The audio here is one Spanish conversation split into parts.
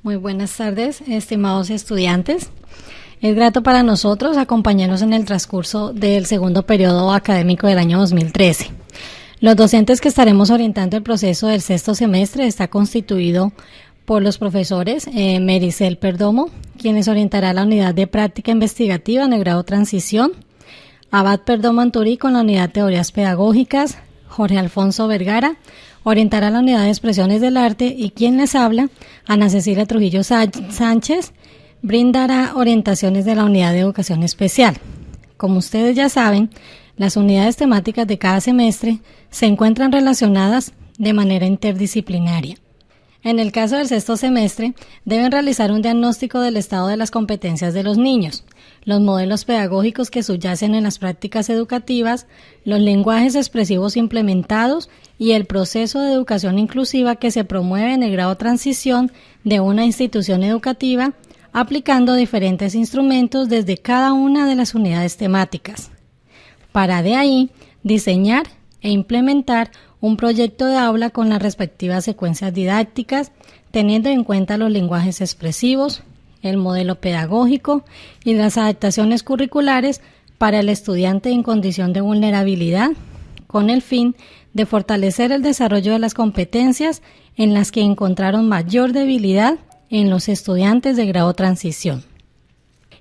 Muy buenas tardes, estimados estudiantes. Es grato para nosotros acompañarnos en el transcurso del segundo periodo académico del año 2013. Los docentes que estaremos orientando el proceso del sexto semestre está constituido por los profesores Mericel Perdomo, quienes orientará la unidad de práctica investigativa en el grado transición, Abad Perdomo Anturí con la unidad teorías pedagógicas, Jorge Alfonso Vergara orientará la unidad de expresiones del arte y quien les habla, Ana Cecilia Trujillo Sánchez, brindará orientaciones de la unidad de educación especial. Como ustedes ya saben, las unidades temáticas de cada semestre se encuentran relacionadas de manera interdisciplinaria. En el caso del sexto semestre, deben realizar un diagnóstico del estado de las competencias de los niños, los modelos pedagógicos que subyacen en las prácticas educativas, los lenguajes expresivos implementados y el proceso de educación inclusiva que se promueve en el grado transición de una institución educativa, aplicando diferentes instrumentos desde cada una de las unidades temáticas, para de ahí diseñar e implementar un proyecto de aula con las respectivas secuencias didácticas, teniendo en cuenta los lenguajes expresivos, el modelo pedagógico y las adaptaciones curriculares para el estudiante en condición de vulnerabilidad, con el fin de fortalecer el desarrollo de las competencias en las que encontraron mayor debilidad en los estudiantes de grado transición,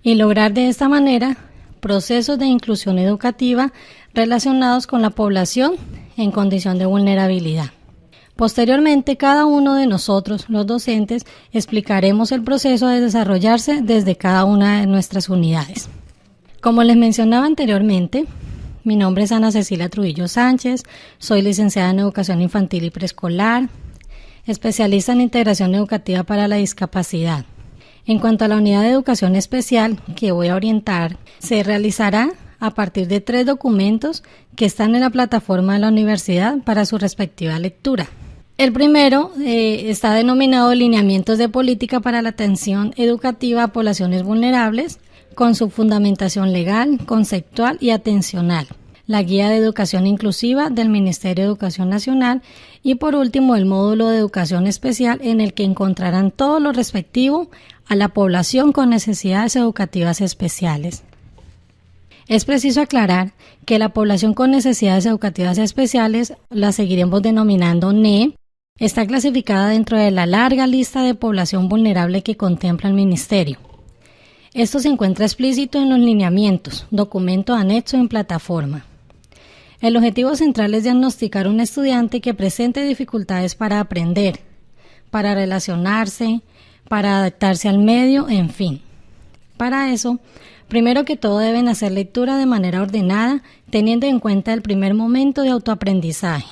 y lograr de esta manera procesos de inclusión educativa relacionados con la población en condición de vulnerabilidad. Posteriormente, cada uno de nosotros, los docentes, explicaremos el proceso de desarrollarse desde cada una de nuestras unidades. Como les mencionaba anteriormente, mi nombre es Ana Cecilia Trujillo Sánchez, soy licenciada en Educación Infantil y Preescolar, especialista en Integración Educativa para la Discapacidad. En cuanto a la unidad de educación especial que voy a orientar, se realizará a partir de 3 documentos que están en la plataforma de la universidad para su respectiva lectura. El primero está denominado Lineamientos de Política para la Atención Educativa a Poblaciones Vulnerables, con su fundamentación legal, conceptual y atencional. La Guía de Educación Inclusiva del Ministerio de Educación Nacional y por último el módulo de Educación Especial en el que encontrarán todo lo respectivo a la población con necesidades educativas especiales. Es preciso aclarar que la población con necesidades educativas especiales, la seguiremos denominando NEE, está clasificada dentro de la larga lista de población vulnerable que contempla el Ministerio. Esto se encuentra explícito en los lineamientos, documento anexo en plataforma. El objetivo central es diagnosticar un estudiante que presente dificultades para aprender, para relacionarse, para adaptarse al medio, en fin. Para eso, primero que todo deben hacer lectura de manera ordenada, teniendo en cuenta el primer momento de autoaprendizaje.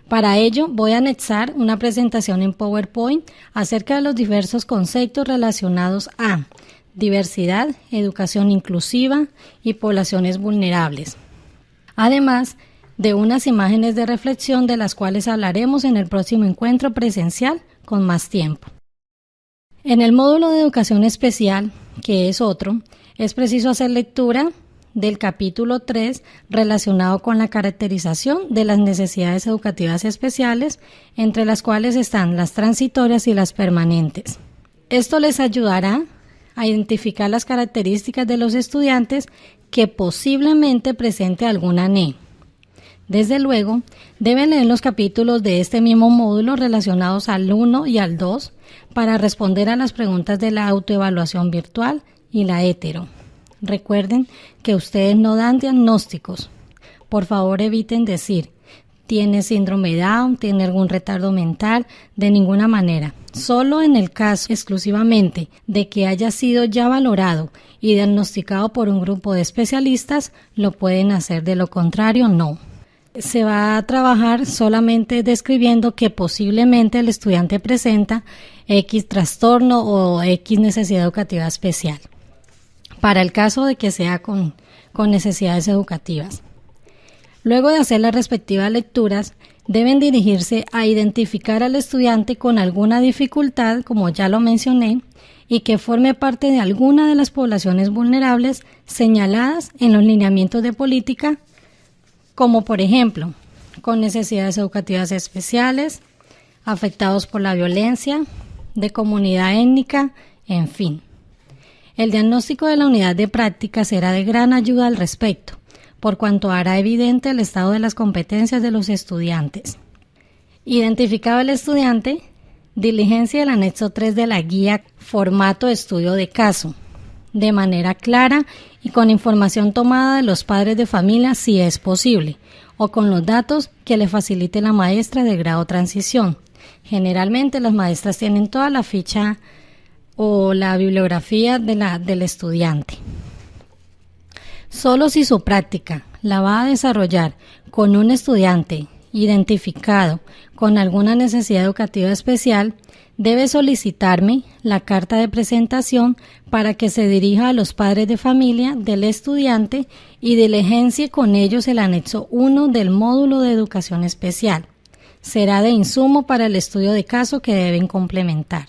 Para ello, voy a anexar una presentación en PowerPoint acerca de los diversos conceptos relacionados a diversidad, educación inclusiva y poblaciones vulnerables. Además de unas imágenes de reflexión de las cuales hablaremos en el próximo encuentro presencial con más tiempo. En el módulo de educación especial, que es otro, es preciso hacer lectura del capítulo 3 relacionado con la caracterización de las necesidades educativas especiales, entre las cuales están las transitorias y las permanentes. Esto les ayudará a identificar las características de los estudiantes que posiblemente presente alguna NEE. Desde luego, deben leer los capítulos de este mismo módulo relacionados al 1 y al 2 para responder a las preguntas de la autoevaluación virtual y la hetero. Recuerden que ustedes no dan diagnósticos. Por favor, eviten decir, ¿tiene síndrome Down? ¿Tiene algún retardo mental? De ninguna manera. Solo en el caso exclusivamente de que haya sido ya valorado y diagnosticado por un grupo de especialistas, lo pueden hacer, de lo contrario, no. Se va a trabajar solamente describiendo que posiblemente el estudiante presenta X trastorno o X necesidad educativa especial, para el caso de que sea con necesidades educativas. Luego de hacer las respectivas lecturas, deben dirigirse a identificar al estudiante con alguna dificultad, como ya lo mencioné, y que forme parte de alguna de las poblaciones vulnerables señaladas en los lineamientos de política, como por ejemplo, con necesidades educativas especiales, afectados por la violencia, de comunidad étnica, en fin. El diagnóstico de la unidad de práctica será de gran ayuda al respecto, por cuanto hará evidente el estado de las competencias de los estudiantes. Identificado el estudiante, diligencia el anexo 3 de la guía Formato de Estudio de Caso, de manera clara y con información tomada de los padres de familia si es posible, o con los datos que le facilite la maestra de grado transición. Generalmente las maestras tienen toda la ficha o la bibliografía del estudiante. Solo si su práctica la va a desarrollar con un estudiante identificado con alguna necesidad educativa especial, debe solicitarme la carta de presentación para que se dirija a los padres de familia del estudiante y diligencie con ellos el anexo 1 del módulo de educación especial. Será de insumo para el estudio de caso que deben complementar.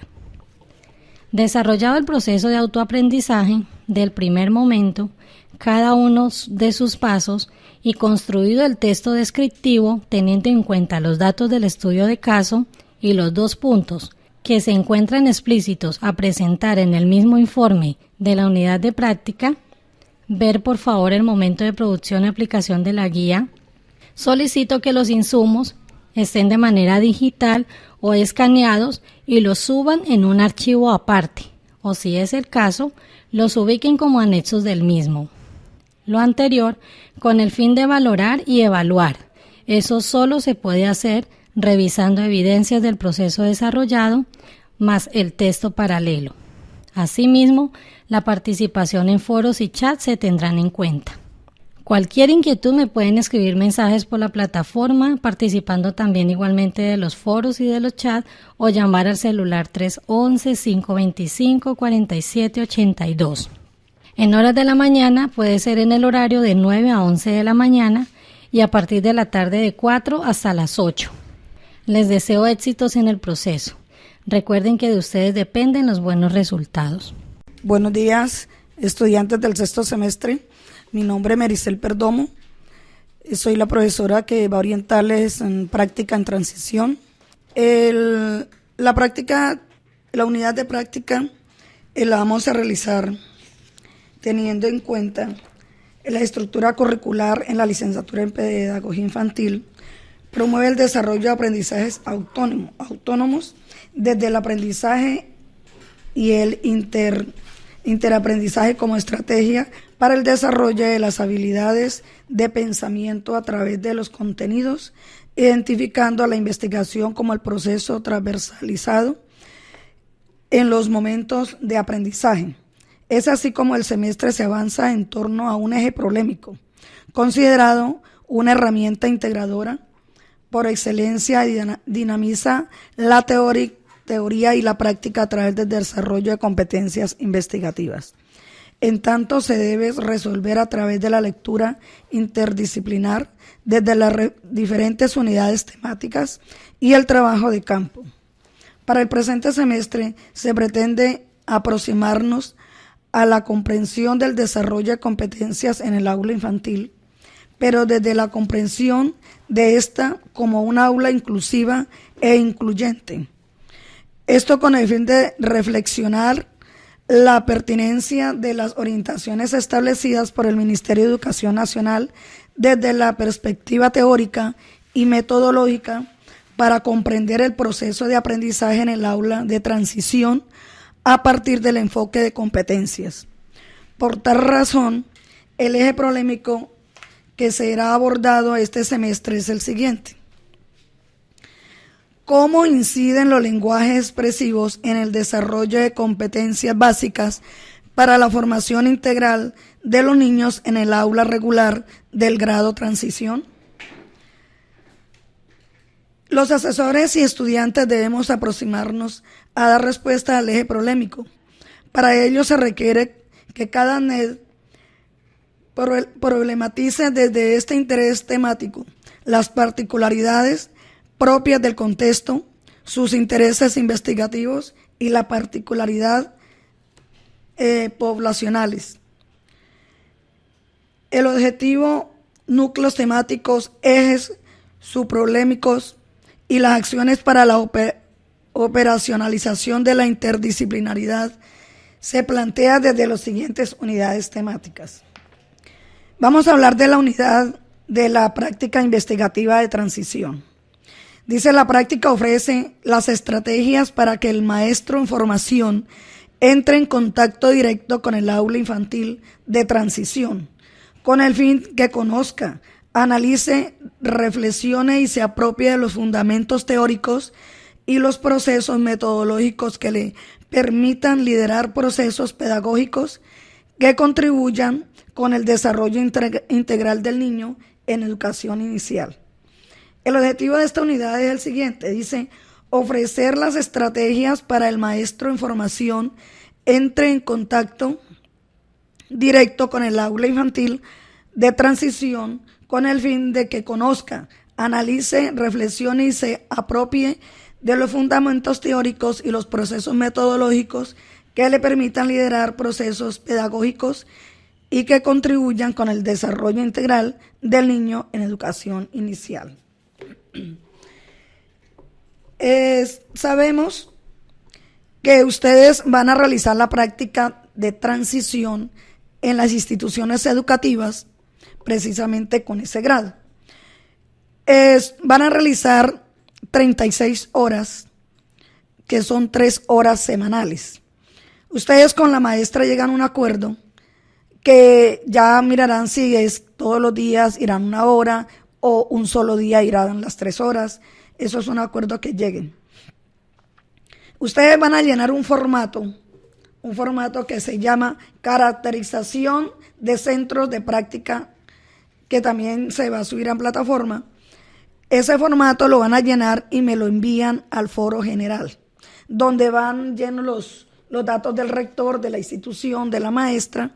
Desarrollado el proceso de autoaprendizaje del primer momento, cada uno de sus pasos y construido el texto descriptivo teniendo en cuenta los datos del estudio de caso y los 2 puntos que se encuentran explícitos a presentar en el mismo informe de la unidad de práctica, ver por favor el momento de producción y aplicación de la guía. Solicito que los insumos estén de manera digital o escaneados y los suban en un archivo aparte, o si es el caso, los ubiquen como anexos del mismo. Lo anterior con el fin de valorar y evaluar. Eso solo se puede hacer revisando evidencias del proceso desarrollado más el texto paralelo. Asimismo, la participación en foros y chats se tendrán en cuenta. Cualquier inquietud me pueden escribir mensajes por la plataforma, participando también igualmente de los foros y de los chats, o llamar al celular 311-525-4782. En horas de la mañana puede ser en el horario de 9 a 11 de la mañana y a partir de la tarde de 4 hasta las 8. Les deseo éxitos en el proceso. Recuerden que de ustedes dependen los buenos resultados. Buenos días, estudiantes del 6º semestre. Mi nombre es Mericel Perdomo. Soy la profesora que va a orientarles en práctica en transición. La unidad de práctica la vamos a realizar teniendo en cuenta la estructura curricular en la licenciatura en Pedagogía Infantil. Promueve el desarrollo de aprendizajes autónomos desde el aprendizaje y el interaprendizaje como estrategia para el desarrollo de las habilidades de pensamiento a través de los contenidos, identificando a la investigación como el proceso transversalizado en los momentos de aprendizaje. Es así como el semestre se avanza en torno a un eje problemático, considerado una herramienta integradora por excelencia y dinamiza la teoría y la práctica a través del desarrollo de competencias investigativas. En tanto, se debe resolver a través de la lectura interdisciplinar desde las diferentes unidades temáticas y el trabajo de campo. Para el presente semestre se pretende aproximarnos a la comprensión del desarrollo de competencias en el aula infantil, pero desde la comprensión de esta como un aula inclusiva e incluyente. Esto con el fin de reflexionar la pertinencia de las orientaciones establecidas por el Ministerio de Educación Nacional desde la perspectiva teórica y metodológica para comprender el proceso de aprendizaje en el aula de transición a partir del enfoque de competencias. Por tal razón, el eje problemático que será abordado este semestre es el siguiente. ¿Cómo inciden los lenguajes expresivos en el desarrollo de competencias básicas para la formación integral de los niños en el aula regular del grado transición? Los asesores y estudiantes debemos aproximarnos a dar respuesta al eje problemático. Para ello se requiere que cada NED problematice desde este interés temático las particularidades propias del contexto, sus intereses investigativos y la particularidad poblacionales. El objetivo, núcleos temáticos, ejes subproblémicos y las acciones para la operacionalización de la interdisciplinaridad se plantea desde las siguientes unidades temáticas. Vamos a hablar de la unidad de la práctica investigativa de transición. Dice: la práctica ofrece las estrategias para que el maestro en formación entre en contacto directo con el aula infantil de transición, con el fin que conozca, analice, reflexione y se apropie de los fundamentos teóricos y los procesos metodológicos que le permitan liderar procesos pedagógicos que contribuyan con el desarrollo integral del niño en educación inicial. El objetivo de esta unidad es el siguiente: dice, ofrecer las estrategias para el maestro en formación entre en contacto directo con el aula infantil de transición con el fin de que conozca, analice, reflexione y se apropie de los fundamentos teóricos y los procesos metodológicos que le permitan liderar procesos pedagógicos y que contribuyan con el desarrollo integral del niño en educación inicial. Sabemos que ustedes van a realizar la práctica de transición en las instituciones educativas precisamente con ese grado. Van a realizar 36 horas, que son 3 horas semanales. Ustedes con la maestra llegan a un acuerdo que ya mirarán si es todos los días irán 1 hora o un solo día irán las 3 horas. Eso es un acuerdo que lleguen. Ustedes van a llenar un formato que se llama caracterización de centros de práctica, que también se va a subir en plataforma. Ese formato lo van a llenar y me lo envían al foro general, donde van llenos los datos del rector, de la institución, de la maestra,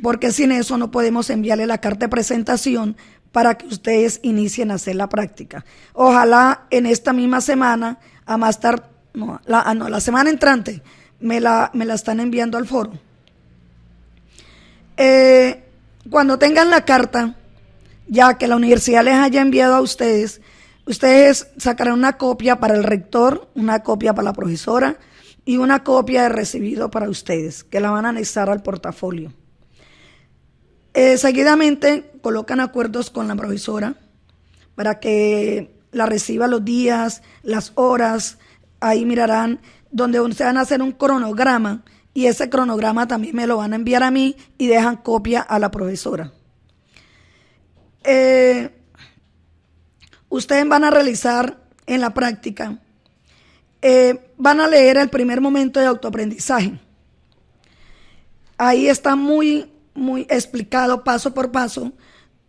porque sin eso no podemos enviarle la carta de presentación para que ustedes inicien a hacer la práctica. Ojalá en esta misma semana, a más tardar, la semana entrante, me la están enviando al foro. Cuando tengan la carta, ya que la universidad les haya enviado a ustedes, ustedes sacarán una copia para el rector, una copia para la profesora y una copia de recibido para ustedes, que la van a anexar al portafolio. Seguidamente colocan acuerdos con la profesora para que la reciba los días, las horas. Ahí mirarán donde se van a hacer un cronograma y ese cronograma también me lo van a enviar a mí y dejan copia a la profesora. Ustedes van a realizar en la práctica, van a leer el primer momento de autoaprendizaje. Ahí está muy explicado paso por paso,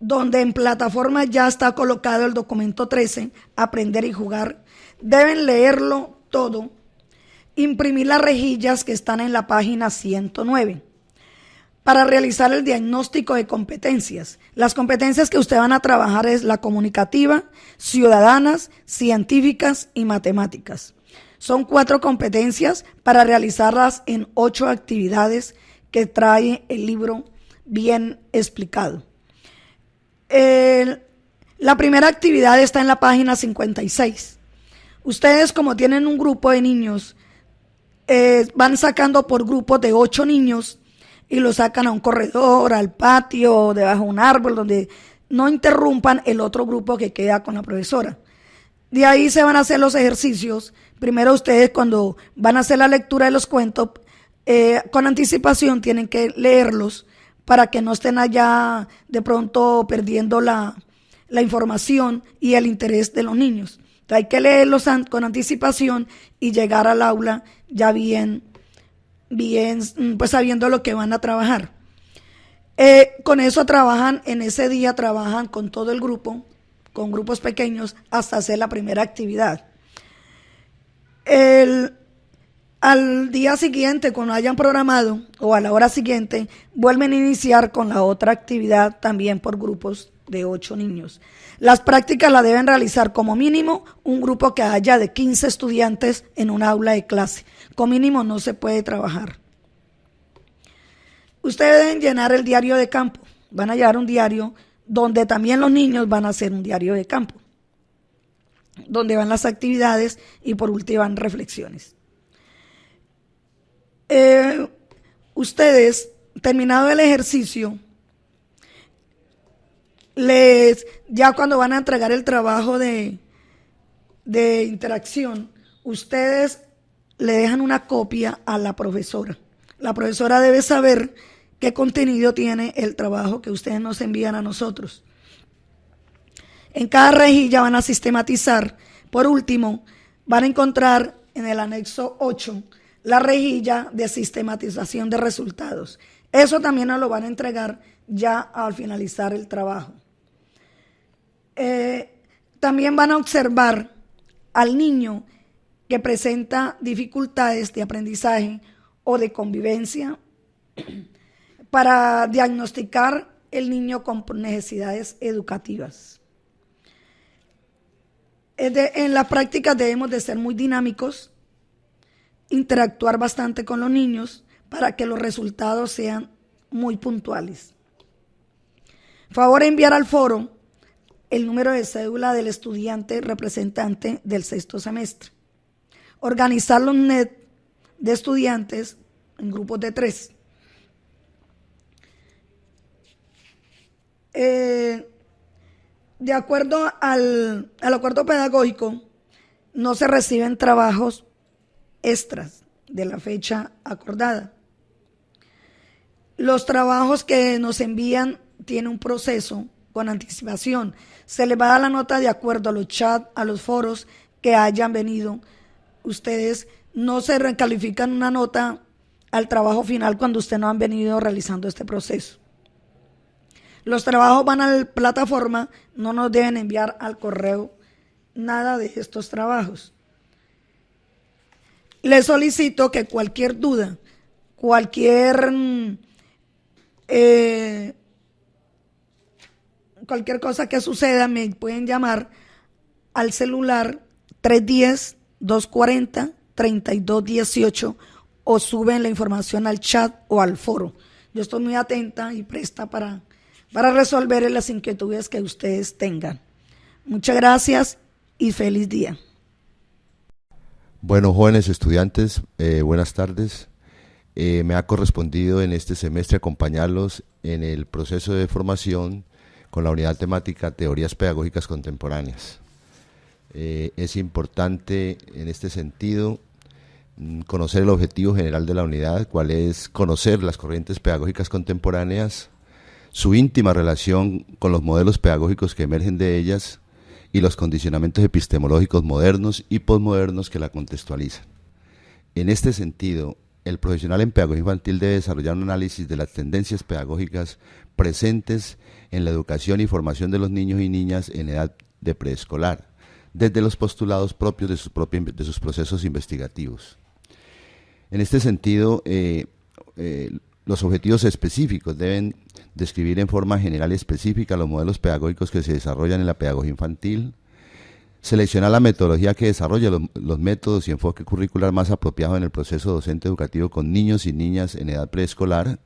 donde en plataforma ya está colocado el documento 13, Aprender y Jugar. Deben leerlo todo, imprimir las rejillas que están en la página 109. Para realizar el diagnóstico de competencias. Las competencias que ustedes van a trabajar es la comunicativa, ciudadanas, científicas y matemáticas. Son 4 competencias para realizarlas en 8 actividades que trae el libro bien explicado. La primera actividad está en la página 56. Ustedes, como tienen un grupo de niños, van sacando por grupos de 8 niños y lo sacan a un corredor, al patio, debajo de un árbol, donde no interrumpan el otro grupo que queda con la profesora. De ahí se van a hacer los ejercicios. Primero ustedes, cuando van a hacer la lectura de los cuentos, con anticipación tienen que leerlos para que no estén allá de pronto perdiendo la información y el interés de los niños. Entonces hay que leerlos con anticipación y llegar al aula ya bien, pues sabiendo lo que van a trabajar. Con eso trabajan, en ese día trabajan con todo el grupo, con grupos pequeños, hasta hacer la primera actividad. Al día siguiente, cuando hayan programado, o a la hora siguiente, vuelven a iniciar con la otra actividad también por grupos de 8 niños. Las prácticas las deben realizar como mínimo un grupo que haya de 15 estudiantes en un aula de clase. Con mínimo no se puede trabajar. Ustedes deben llenar el diario de campo. Van a llevar un diario donde también los niños van a hacer un diario de campo. donde van las actividades y por último van reflexiones. Ustedes, terminado el ejercicio, ya cuando van a entregar el trabajo de interacción, ustedes le dejan una copia a la profesora. La profesora debe saber qué contenido tiene el trabajo que ustedes nos envían a nosotros. En cada rejilla van a sistematizar. Por último, van a encontrar en el anexo 8 la rejilla de sistematización de resultados. Eso también nos lo van a entregar ya al finalizar el trabajo. También van a observar al niño que presenta dificultades de aprendizaje o de convivencia para diagnosticar el niño con necesidades educativas. En las prácticas debemos de ser muy dinámicos, interactuar bastante con los niños para que los resultados sean muy puntuales. Favor enviar al foro el número de cédula del estudiante representante del sexto semestre. Organizar los NET de estudiantes en grupos de 3. De acuerdo al acuerdo pedagógico, no se reciben trabajos extras de la fecha acordada. Los trabajos que nos envían tienen un proceso con anticipación. Se les va a dar la nota de acuerdo a los chats, a los foros que hayan venido. Ustedes no se recalifican una nota al trabajo final cuando ustedes no han venido realizando este proceso. Los trabajos van a la plataforma, no nos deben enviar al correo nada de estos trabajos. Les solicito que cualquier duda, cualquier cosa que suceda, me pueden llamar al celular 310-240-3218 o suben la información al chat o al foro. Yo estoy muy atenta y presta para resolver las inquietudes que ustedes tengan. Muchas gracias y feliz día. Bueno, jóvenes estudiantes, buenas tardes. Me ha correspondido en este semestre acompañarlos en el proceso de formación con la unidad temática Teorías Pedagógicas Contemporáneas. Es importante en este sentido conocer el objetivo general de la unidad, cuál es conocer las corrientes pedagógicas contemporáneas, su íntima relación con los modelos pedagógicos que emergen de ellas y los condicionamientos epistemológicos modernos y posmodernos que la contextualizan. En este sentido, el profesional en pedagogía infantil debe desarrollar un análisis de las tendencias pedagógicas presentes en la educación y formación de los niños y niñas en edad de preescolar, desde los postulados propios de sus procesos investigativos. En este sentido, los objetivos específicos deben describir en forma general y específica los modelos pedagógicos que se desarrollan en la pedagogía infantil, seleccionar la metodología que desarrolla los métodos y enfoque curricular más apropiados en el proceso docente educativo con niños y niñas en edad preescolar,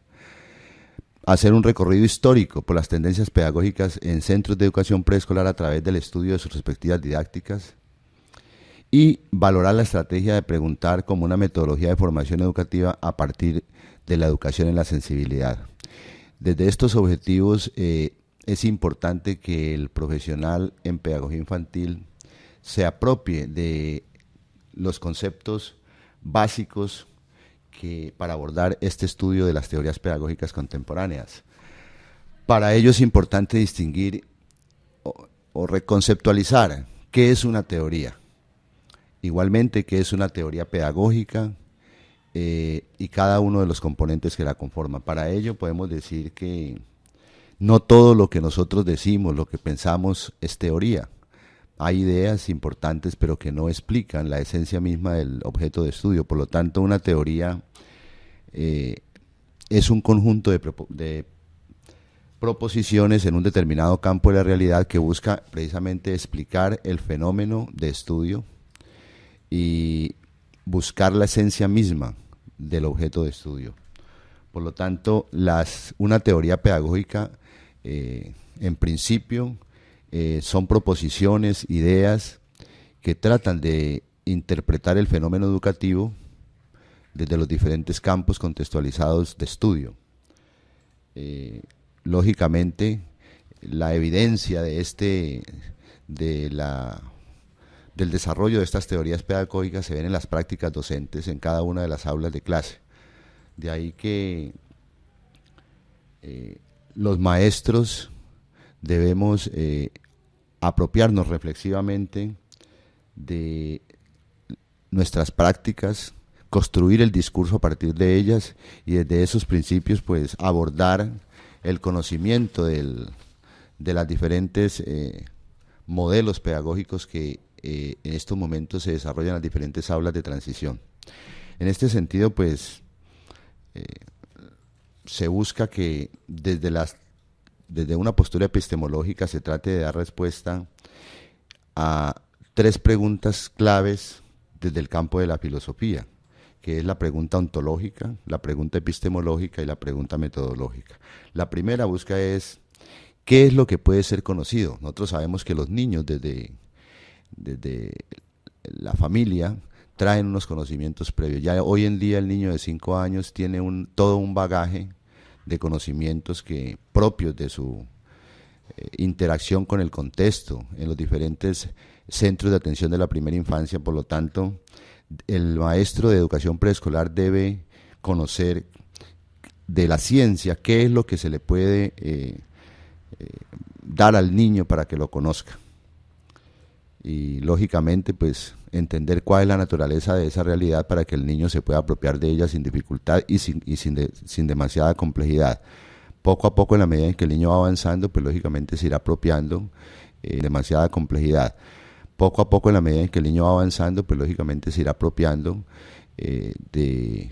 hacer un recorrido histórico por las tendencias pedagógicas en centros de educación preescolar a través del estudio de sus respectivas didácticas y valorar la estrategia de preguntar como una metodología de formación educativa a partir de la educación en la sensibilidad. Desde estos objetivos es importante que el profesional en pedagogía infantil se apropie de los conceptos básicos para abordar este estudio de las teorías pedagógicas contemporáneas. Para ello es importante distinguir o reconceptualizar qué es una teoría, igualmente qué es una teoría pedagógica y cada uno de los componentes que la conforman. Para ello podemos decir que no todo lo que nosotros decimos, lo que pensamos es teoría. Hay ideas importantes pero que no explican la esencia misma del objeto de estudio. Por lo tanto, una teoría es un conjunto de proposiciones en un determinado campo de la realidad que busca precisamente explicar el fenómeno de estudio y buscar la esencia misma del objeto de estudio. Por lo tanto, una teoría pedagógica en principio son proposiciones, ideas que tratan de interpretar el fenómeno educativo desde los diferentes campos contextualizados de estudio. Lógicamente, la evidencia del desarrollo de estas teorías pedagógicas se ven en las prácticas docentes en cada una de las aulas de clase. De ahí que los maestros debemos apropiarnos reflexivamente de nuestras prácticas, construir el discurso a partir de ellas y desde esos principios pues abordar el conocimiento de las diferentes modelos pedagógicos que en estos momentos se desarrollan en las diferentes aulas de transición. En este sentido pues se busca que desde una postura epistemológica se trate de dar respuesta a 3 preguntas claves desde el campo de la filosofía, que es la pregunta ontológica, la pregunta epistemológica y la pregunta metodológica. La primera busca es, ¿qué es lo que puede ser conocido? Nosotros sabemos que los niños desde la familia traen unos conocimientos previos. Ya hoy en día el niño de 5 años tiene todo un bagaje de conocimientos propios de su interacción con el contexto en los diferentes centros de atención de la primera infancia. Por lo tanto, el maestro de educación preescolar debe conocer de la ciencia qué es lo que se le puede dar al niño para que lo conozca. Y lógicamente pues entender cuál es la naturaleza de esa realidad para que el niño se pueda apropiar de ella sin dificultad y sin demasiada complejidad. Poco a poco, en la medida en que el niño va avanzando, pues lógicamente se irá apropiando demasiada complejidad. Poco a poco, en la medida en que el niño va avanzando, pues lógicamente se irá apropiando de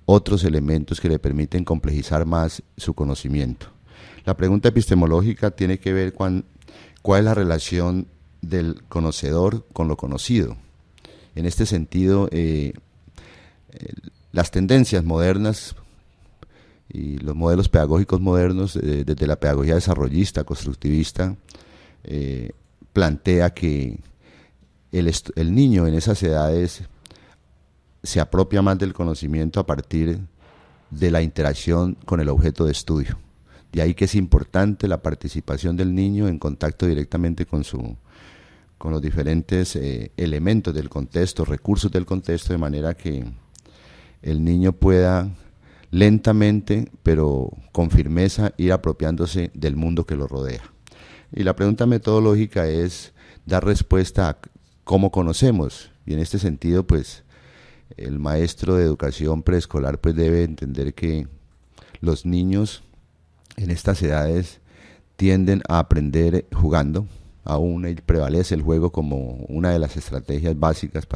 otros elementos que le permiten complejizar más su conocimiento. La pregunta epistemológica tiene que ver con cuál es la relación del conocedor con lo conocido. En este sentido, las tendencias modernas y los modelos pedagógicos modernos, desde la pedagogía desarrollista, constructivista, plantea que el niño en esas edades se apropia más del conocimiento a partir de la interacción con el objeto de estudio. De ahí que es importante la participación del niño en contacto directamente con los diferentes elementos del contexto, recursos del contexto, de manera que el niño pueda lentamente, pero con firmeza, ir apropiándose del mundo que lo rodea. Y la pregunta metodológica es dar respuesta a cómo conocemos, y en este sentido, pues, el maestro de educación preescolar pues debe entender que los niños en estas edades tienden a aprender jugando. Aún prevalece el juego como una de las estrategias básicas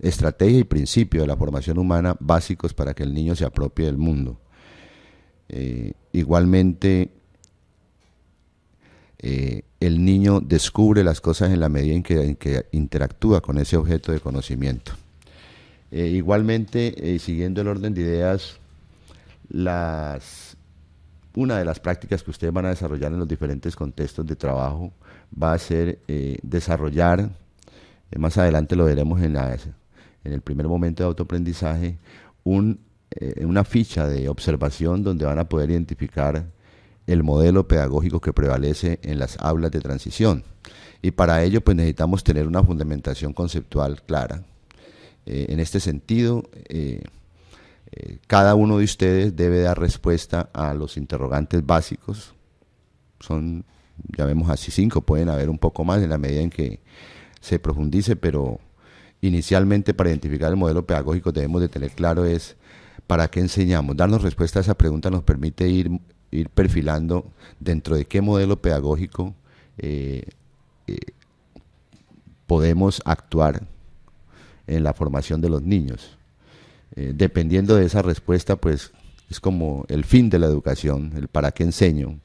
estrategia y principio de la formación humana básicos para que el niño se apropie del mundo. Igualmente, el niño descubre las cosas en la medida en que interactúa con ese objeto de conocimiento. Igualmente, siguiendo el orden de ideas, una de las prácticas que ustedes van a desarrollar en los diferentes contextos de trabajo va a ser desarrollar, más adelante lo veremos en el primer momento de autoaprendizaje, una ficha de observación donde van a poder identificar el modelo pedagógico que prevalece en las aulas de transición. Y para ello pues necesitamos tener una fundamentación conceptual clara. En este sentido, cada uno de ustedes debe dar respuesta a los interrogantes básicos. Son, llamemos así, 5, pueden haber un poco más en la medida en que se profundice, pero inicialmente para identificar el modelo pedagógico debemos de tener claro es para qué enseñamos. Darnos respuesta a esa pregunta nos permite ir perfilando dentro de qué modelo pedagógico podemos actuar en la formación de los niños. Dependiendo de esa respuesta, pues es como el fin de la educación, el para qué enseño,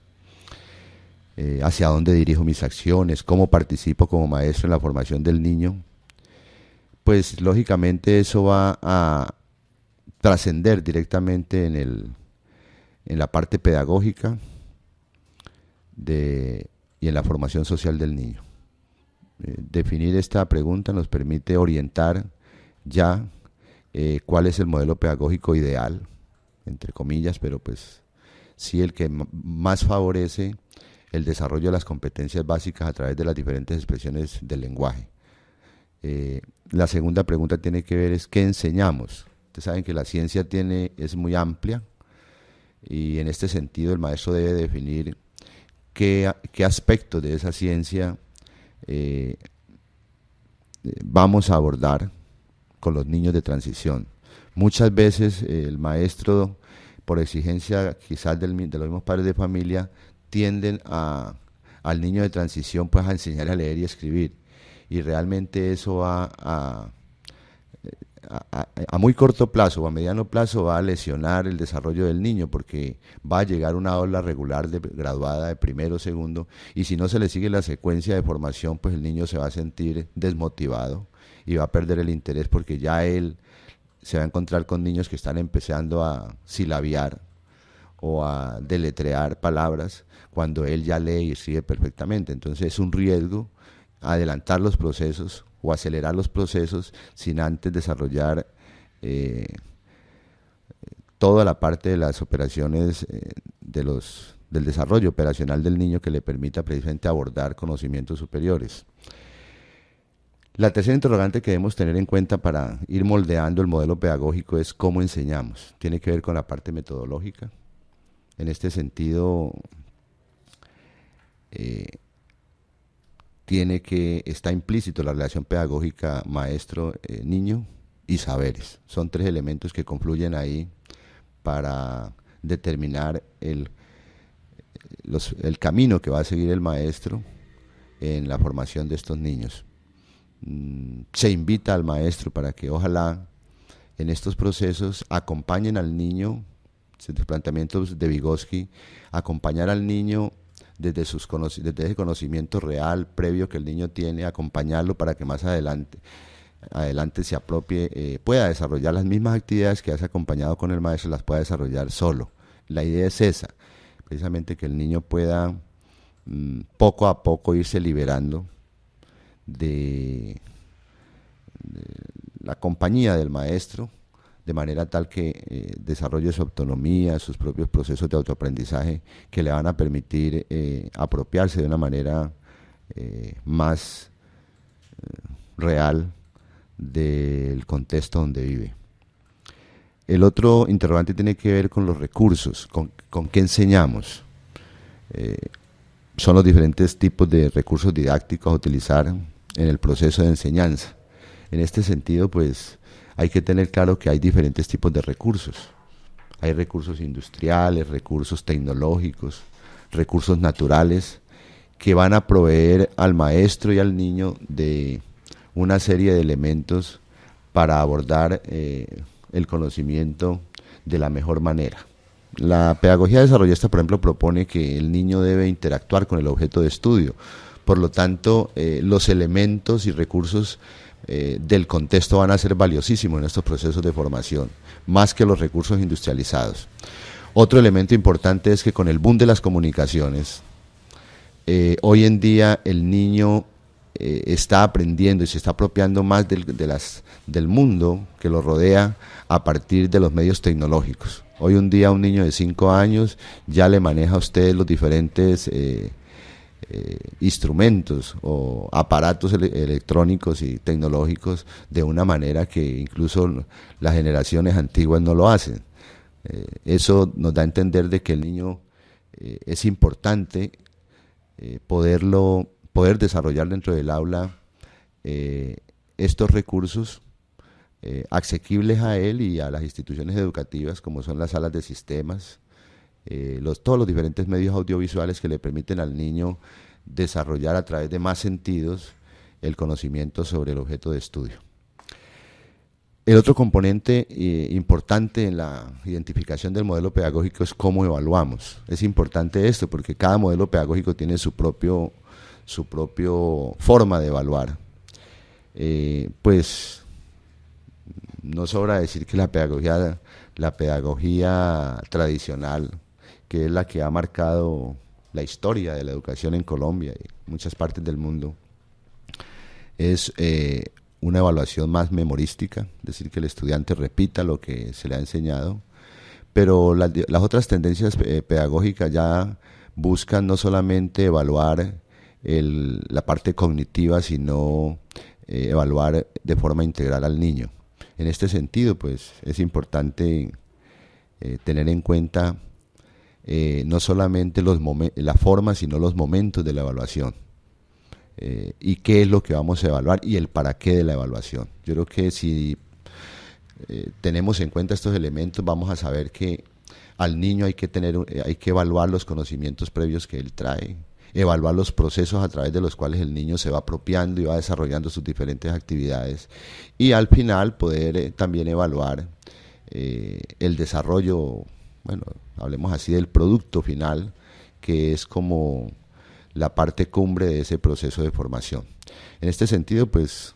hacia dónde dirijo mis acciones, cómo participo como maestro en la formación del niño. Pues lógicamente eso va a trascender directamente en la parte pedagógica y en la formación social del niño. Definir esta pregunta nos permite orientar ya cuál es el modelo pedagógico ideal, entre comillas, pero pues sí el que más favorece el desarrollo de las competencias básicas a través de las diferentes expresiones del lenguaje. La segunda pregunta tiene que ver es ¿qué enseñamos? Ustedes saben que la ciencia es muy amplia y en este sentido el maestro debe definir qué aspectos de esa ciencia vamos a abordar con los niños de transición. Muchas veces el maestro, por exigencia quizás de los mismos padres de familia, tienden al niño de transición pues a enseñar a leer y escribir, y realmente eso va a muy corto plazo o a mediano plazo va a lesionar el desarrollo del niño, porque va a llegar una aula regular graduada de primero o segundo, y si no se le sigue la secuencia de formación, pues el niño se va a sentir desmotivado y va a perder el interés, porque ya él se va a encontrar con niños que están empezando a silabiar o a deletrear palabras cuando él ya lee y escribe perfectamente. Entonces es un riesgo adelantar los procesos o acelerar los procesos sin antes desarrollar toda la parte de las operaciones del desarrollo operacional del niño que le permita precisamente abordar conocimientos superiores. La tercera interrogante que debemos tener en cuenta para ir moldeando el modelo pedagógico es cómo enseñamos. Tiene que ver con la parte metodológica. En este sentido, está implícito la relación pedagógica maestro-niño y saberes. Son tres elementos que confluyen ahí para determinar el camino que va a seguir el maestro en la formación de estos niños. Se invita al maestro para que ojalá en estos procesos acompañen al niño, los planteamientos de Vygotsky, acompañar al niño desde ese conocimiento real, previo que el niño tiene, acompañarlo para que más adelante se apropie, pueda desarrollar las mismas actividades que hace acompañado con el maestro, las pueda desarrollar solo. La idea es esa, precisamente que el niño pueda poco a poco irse liberando de la compañía del maestro, de manera tal que desarrolle su autonomía, sus propios procesos de autoaprendizaje que le van a permitir apropiarse de una manera más real del contexto donde vive. El otro interrogante tiene que ver con los recursos, con qué enseñamos. Son los diferentes tipos de recursos didácticos a utilizar en el proceso de enseñanza. En este sentido, pues, hay que tener claro que hay diferentes tipos de recursos. Hay recursos industriales, recursos tecnológicos, recursos naturales, que van a proveer al maestro y al niño de una serie de elementos para abordar el conocimiento de la mejor manera. La pedagogía desarrollista, por ejemplo, propone que el niño debe interactuar con el objeto de estudio. Por lo tanto, los elementos y recursos del contexto van a ser valiosísimos en estos procesos de formación, más que los recursos industrializados. Otro elemento importante es que con el boom de las comunicaciones, hoy en día el niño está aprendiendo y se está apropiando más del mundo que lo rodea a partir de los medios tecnológicos. Hoy en día un niño de 5 años ya le maneja a usted los diferentes instrumentos o aparatos electrónicos y tecnológicos de una manera que incluso las generaciones antiguas no lo hacen. Eso nos da a entender de que el niño es importante poder desarrollar dentro del aula estos recursos asequibles a él y a las instituciones educativas, como son las salas de sistemas, todos los diferentes medios audiovisuales que le permiten al niño desarrollar a través de más sentidos el conocimiento sobre el objeto de estudio. El otro componente importante en la identificación del modelo pedagógico es cómo evaluamos. Es importante esto porque cada modelo pedagógico tiene su propio forma de evaluar. Pues no sobra decir que la pedagogía tradicional, que es la que ha marcado la historia de la educación en Colombia y muchas partes del mundo, Es una evaluación más memorística, es decir, que el estudiante repita lo que se le ha enseñado, pero las otras tendencias pedagógicas ya buscan no solamente evaluar la parte cognitiva, sino evaluar de forma integral al niño. En este sentido, pues es importante tener en cuenta no solamente la forma, sino los momentos de la evaluación. Y qué es lo que vamos a evaluar y el para qué de la evaluación. Yo creo que si tenemos en cuenta estos elementos, vamos a saber que al niño hay que evaluar los conocimientos previos que él trae, evaluar los procesos a través de los cuales el niño se va apropiando y va desarrollando sus diferentes actividades, y al final poder también evaluar el desarrollo, bueno, hablemos así del producto final, que es como la parte cumbre de ese proceso de formación. En este sentido, pues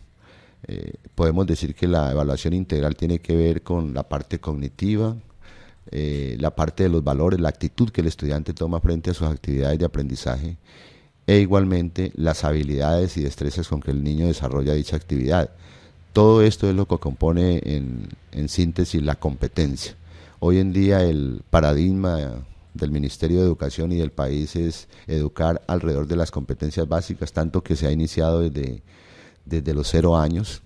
podemos decir que la evaluación integral tiene que ver con la parte cognitiva, la parte de los valores, la actitud que el estudiante toma frente a sus actividades de aprendizaje, e igualmente las habilidades y destrezas con que el niño desarrolla dicha actividad. Todo esto es lo que compone en síntesis la competencia. Hoy en día el paradigma del Ministerio de Educación y del país es educar alrededor de las competencias básicas, tanto que se ha iniciado desde los 0 años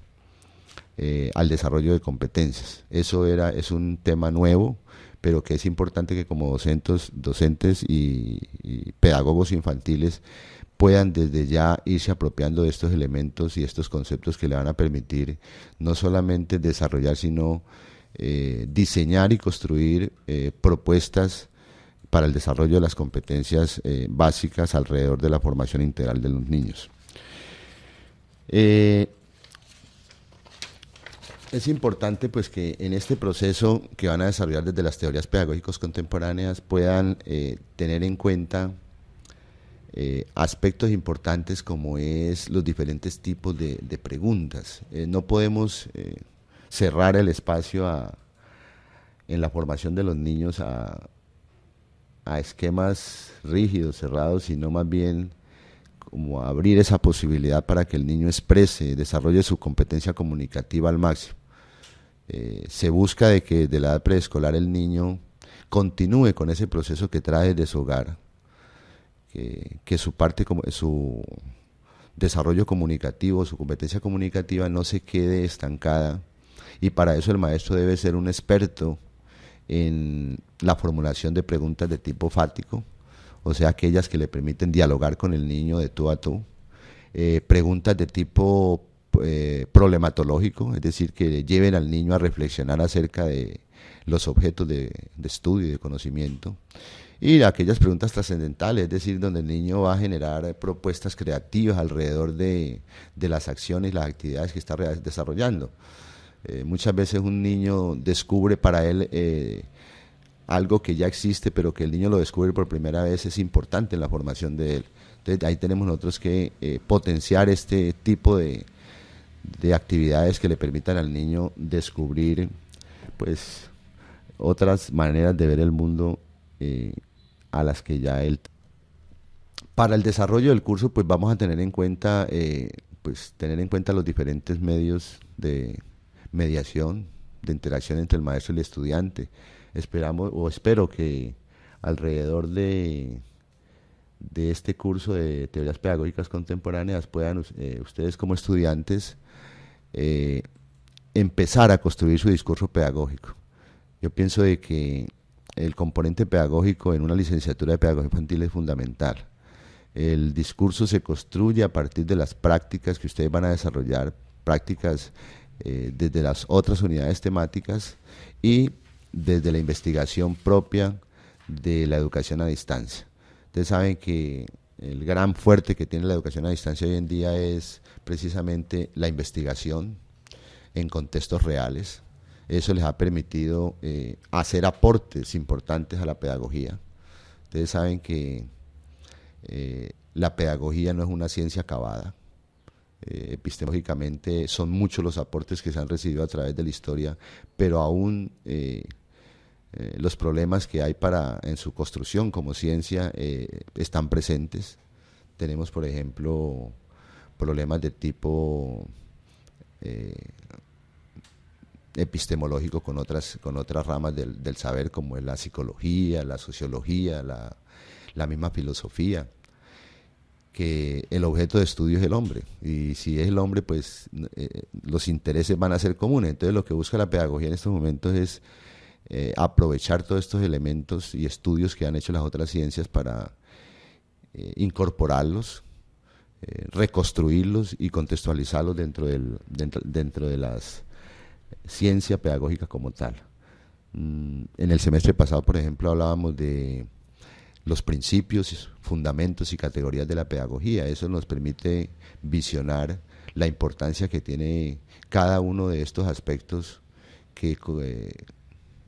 al desarrollo de competencias. Es un tema nuevo, pero que es importante que como docentes y pedagogos infantiles puedan desde ya irse apropiando de estos elementos y estos conceptos que le van a permitir no solamente desarrollar, sino diseñar y construir propuestas para el desarrollo de las competencias básicas alrededor de la formación integral de los niños. Es importante pues que en este proceso que van a desarrollar desde las teorías pedagógicas contemporáneas puedan tener en cuenta aspectos importantes como es los diferentes tipos de preguntas. No podemos cerrar el espacio en la formación de los niños a esquemas rígidos, cerrados, sino más bien como abrir esa posibilidad para que el niño exprese, desarrolle su competencia comunicativa al máximo. Se busca de que de la edad preescolar el niño continúe con ese proceso que trae de su hogar, que su desarrollo comunicativo, su competencia comunicativa no se quede estancada, y para eso el maestro debe ser un experto en la formulación de preguntas de tipo fático, o sea, aquellas que le permiten dialogar con el niño de tú a tú, preguntas de tipo problematológico, es decir, que lleven al niño a reflexionar acerca de los objetos de estudio y de conocimiento, y aquellas preguntas trascendentales, es decir, donde el niño va a generar propuestas creativas alrededor de las acciones y las actividades que está desarrollando. Muchas veces un niño descubre para él algo que ya existe, pero que el niño lo descubre por primera vez, es importante en la formación de él. Entonces ahí tenemos nosotros que potenciar este tipo de actividades que le permitan al niño descubrir pues otras maneras de ver el mundo a las que ya él. Para el desarrollo del curso pues vamos a tener en cuenta los diferentes medios de mediación, de interacción entre el maestro y el estudiante. Espero que alrededor de este curso de teorías pedagógicas contemporáneas puedan ustedes como estudiantes empezar a construir su discurso pedagógico. Yo pienso de que el componente pedagógico en una licenciatura de pedagogía infantil es fundamental. El discurso se construye a partir de las prácticas que ustedes van a desarrollar, prácticas desde las otras unidades temáticas y desde la investigación propia de la educación a distancia. Ustedes saben que el gran fuerte que tiene la educación a distancia hoy en día es precisamente la investigación en contextos reales. Eso les ha permitido hacer aportes importantes a la pedagogía. Ustedes saben que la pedagogía no es una ciencia acabada. Epistemológicamente son muchos los aportes que se han recibido a través de la historia, pero aún los problemas que hay en su construcción como ciencia están presentes. Tenemos, por ejemplo, problemas de tipo epistemológico con otras ramas del saber, como es la psicología, la sociología, la misma filosofía, que el objeto de estudio es el hombre, y si es el hombre, pues los intereses van a ser comunes. Entonces lo que busca la pedagogía en estos momentos es aprovechar todos estos elementos y estudios que han hecho las otras ciencias para incorporarlos, reconstruirlos y contextualizarlos dentro de las ciencia pedagógica como tal. En el semestre pasado, por ejemplo, hablábamos de los principios, fundamentos y categorías de la pedagogía. Eso nos permite visionar la importancia que tiene cada uno de estos aspectos que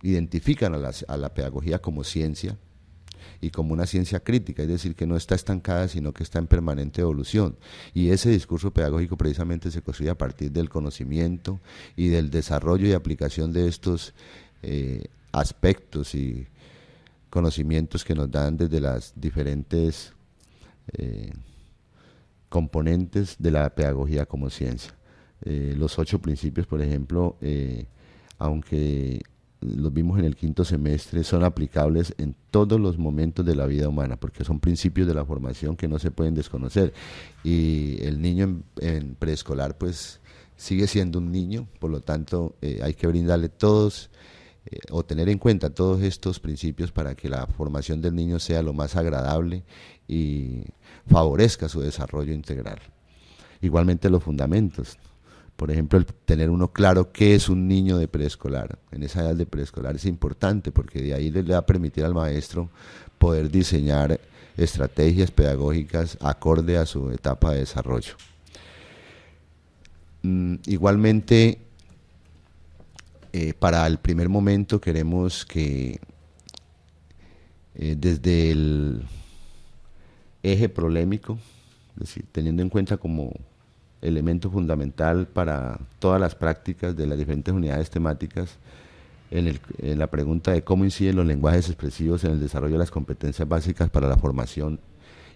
identifican a la pedagogía como ciencia y como una ciencia crítica, es decir, que no está estancada, sino que está en permanente evolución. Y ese discurso pedagógico precisamente se construye a partir del conocimiento y del desarrollo y aplicación de estos aspectos y conocimientos que nos dan desde las diferentes componentes de la pedagogía como ciencia. Los 8 principios, por ejemplo, aunque los vimos en el quinto semestre, son aplicables en todos los momentos de la vida humana, porque son principios de la formación que no se pueden desconocer. Y el niño en preescolar pues sigue siendo un niño, por lo tanto hay que brindarle todos o tener en cuenta todos estos principios para que la formación del niño sea lo más agradable y favorezca su desarrollo integral. Igualmente los fundamentos. Por ejemplo, el tener uno claro qué es un niño de preescolar, en esa edad de preescolar es importante, porque de ahí le va a permitir al maestro poder diseñar estrategias pedagógicas acorde a su etapa de desarrollo. Igualmente, para el primer momento queremos que desde el eje prolémico, es decir, teniendo en cuenta como elemento fundamental para todas las prácticas de las diferentes unidades temáticas, en la pregunta de cómo inciden los lenguajes expresivos en el desarrollo de las competencias básicas para la formación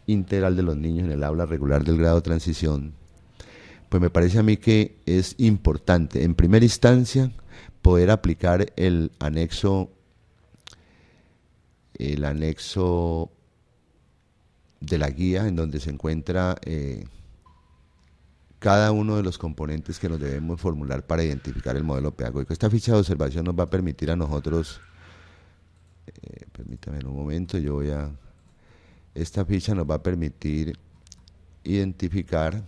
integral de los niños en el aula regular del grado de transición, pues me parece a mí que es importante, en primera instancia, poder aplicar el anexo de la guía, en donde se encuentra cada uno de los componentes que nos debemos formular para identificar el modelo pedagógico. Esta ficha de observación nos va a permitir a nosotros, permítame un momento, esta ficha nos va a permitir identificar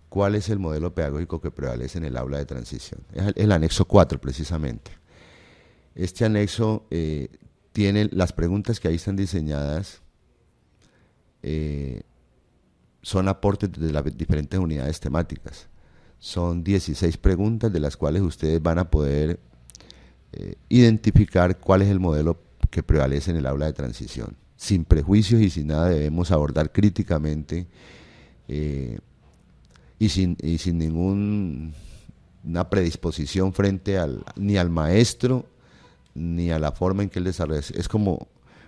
cuál es el modelo pedagógico que prevalece en el aula de transición. Es el anexo 4 precisamente. Este anexo tiene las preguntas que ahí están diseñadas, son aportes de las diferentes unidades temáticas. Son 16 preguntas de las cuales ustedes van a poder identificar cuál es el modelo que prevalece en el aula de transición. Sin prejuicios y sin nada debemos abordar críticamente y sin ninguna predisposición frente ni al maestro ni a la forma en que él desarrolla. Es como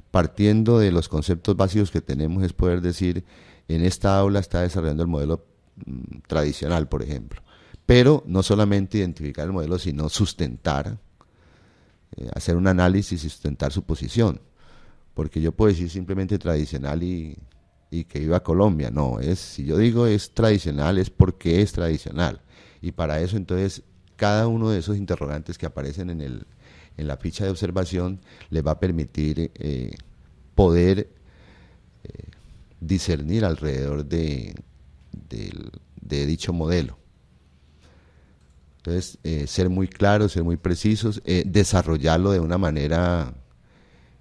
partiendo de los conceptos básicos que tenemos, es poder decir, en esta aula está desarrollando el modelo tradicional, por ejemplo. Pero no solamente identificar el modelo, sino sustentar, hacer un análisis y sustentar su posición. Porque yo puedo decir simplemente tradicional y que viva Colombia. No, si yo digo es tradicional, es porque es tradicional. Y para eso, entonces, cada uno de esos interrogantes que aparecen en la ficha de observación les va a permitir poder discernir alrededor de dicho modelo. Entonces, ser muy claros, ser muy precisos, desarrollarlo de una manera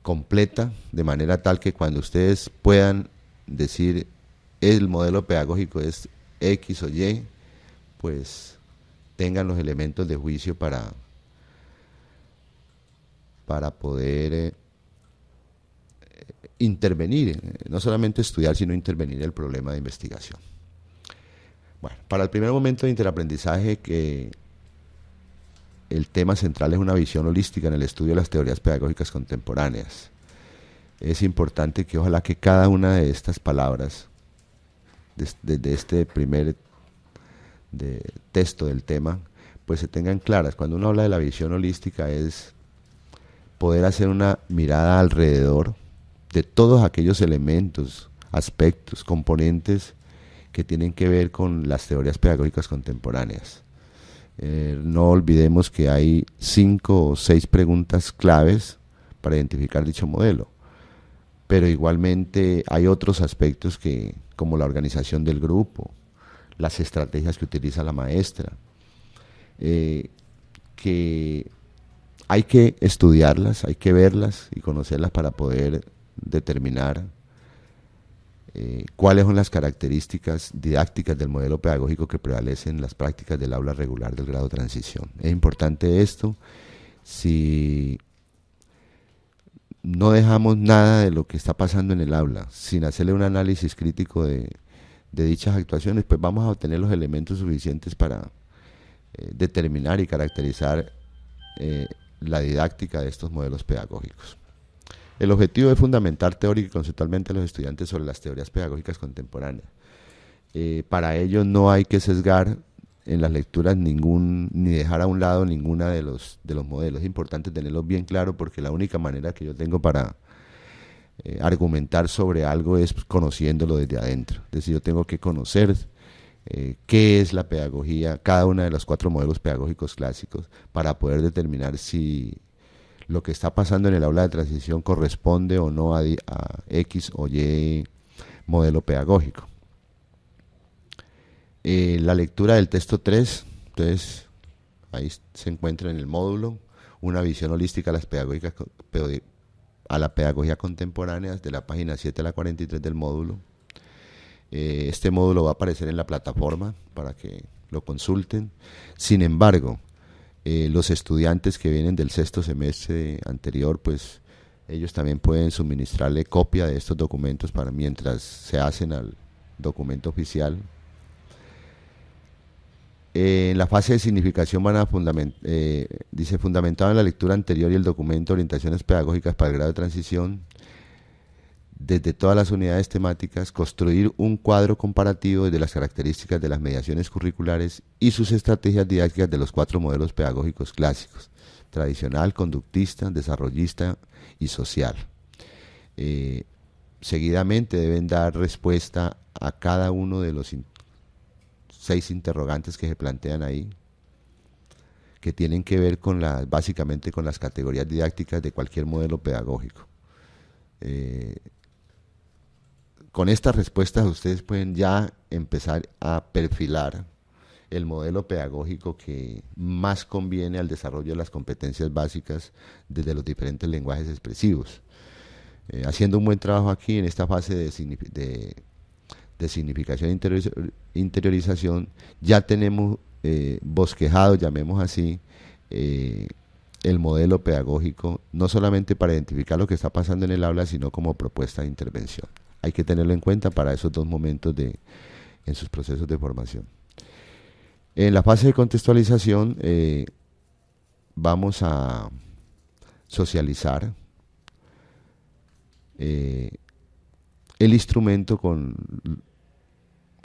completa, de manera tal que cuando ustedes puedan decir el modelo pedagógico es X o Y, pues tengan los elementos de juicio para poder intervenir, no solamente estudiar, sino intervenir el problema de investigación. Bueno, para el primer momento de interaprendizaje, que el tema central es una visión holística en el estudio de las teorías pedagógicas contemporáneas. Es importante que ojalá que cada una de estas palabras, desde este primer de texto del tema, pues se tengan claras. Cuando uno habla de la visión holística es poder hacer una mirada alrededor de todos aquellos elementos, aspectos, componentes que tienen que ver con las teorías pedagógicas contemporáneas. No olvidemos que hay 5 o 6 preguntas claves para identificar dicho modelo, pero igualmente hay otros aspectos como la organización del grupo, las estrategias que utiliza la maestra, que hay que estudiarlas, hay que verlas y conocerlas para poder determinar cuáles son las características didácticas del modelo pedagógico que prevalecen en las prácticas del aula regular del grado de transición. Es importante esto. Si no dejamos nada de lo que está pasando en el aula sin hacerle un análisis crítico de dichas actuaciones, pues vamos a obtener los elementos suficientes para determinar y caracterizar la didáctica de estos modelos pedagógicos. El objetivo es fundamentar teórica y conceptualmente a los estudiantes sobre las teorías pedagógicas contemporáneas. Para ello no hay que sesgar en las lecturas ni dejar a un lado ninguna de los modelos. Es importante tenerlos bien claro porque la única manera que yo tengo para argumentar sobre algo es conociéndolo desde adentro. Es decir, yo tengo que conocer qué es la pedagogía, cada uno de los 4 modelos pedagógicos clásicos, para poder determinar si lo que está pasando en el aula de transición corresponde o no a X o Y modelo pedagógico. La lectura del texto 3, entonces ahí se encuentra en el módulo una visión holística a la pedagogía contemporánea, de la página 7 a la 43 del módulo. Este módulo va a aparecer en la plataforma para que lo consulten. Sin embargo, los estudiantes que vienen del 6º semestre anterior, pues ellos también pueden suministrarle copia de estos documentos para mientras se hacen al documento oficial. En la fase de significación van a dice, fundamentado en la lectura anterior y el documento Orientaciones Pedagógicas para el grado de transición, desde todas las unidades temáticas, construir un cuadro comparativo de las características de las mediaciones curriculares y sus estrategias didácticas de los 4 modelos pedagógicos clásicos: tradicional, conductista, desarrollista y social. Seguidamente deben dar respuesta a cada uno de los 6 interrogantes que se plantean ahí, que tienen que ver básicamente con las categorías didácticas de cualquier modelo pedagógico. Con estas respuestas ustedes pueden ya empezar a perfilar el modelo pedagógico que más conviene al desarrollo de las competencias básicas desde los diferentes lenguajes expresivos. Haciendo un buen trabajo aquí en esta fase de significación e interiorización, ya tenemos bosquejado, llamemos así, el modelo pedagógico, no solamente para identificar lo que está pasando en el aula, sino como propuesta de intervención. Hay que tenerlo en cuenta para esos 2 momentos en sus procesos de formación. En la fase de contextualización vamos a socializar el instrumento con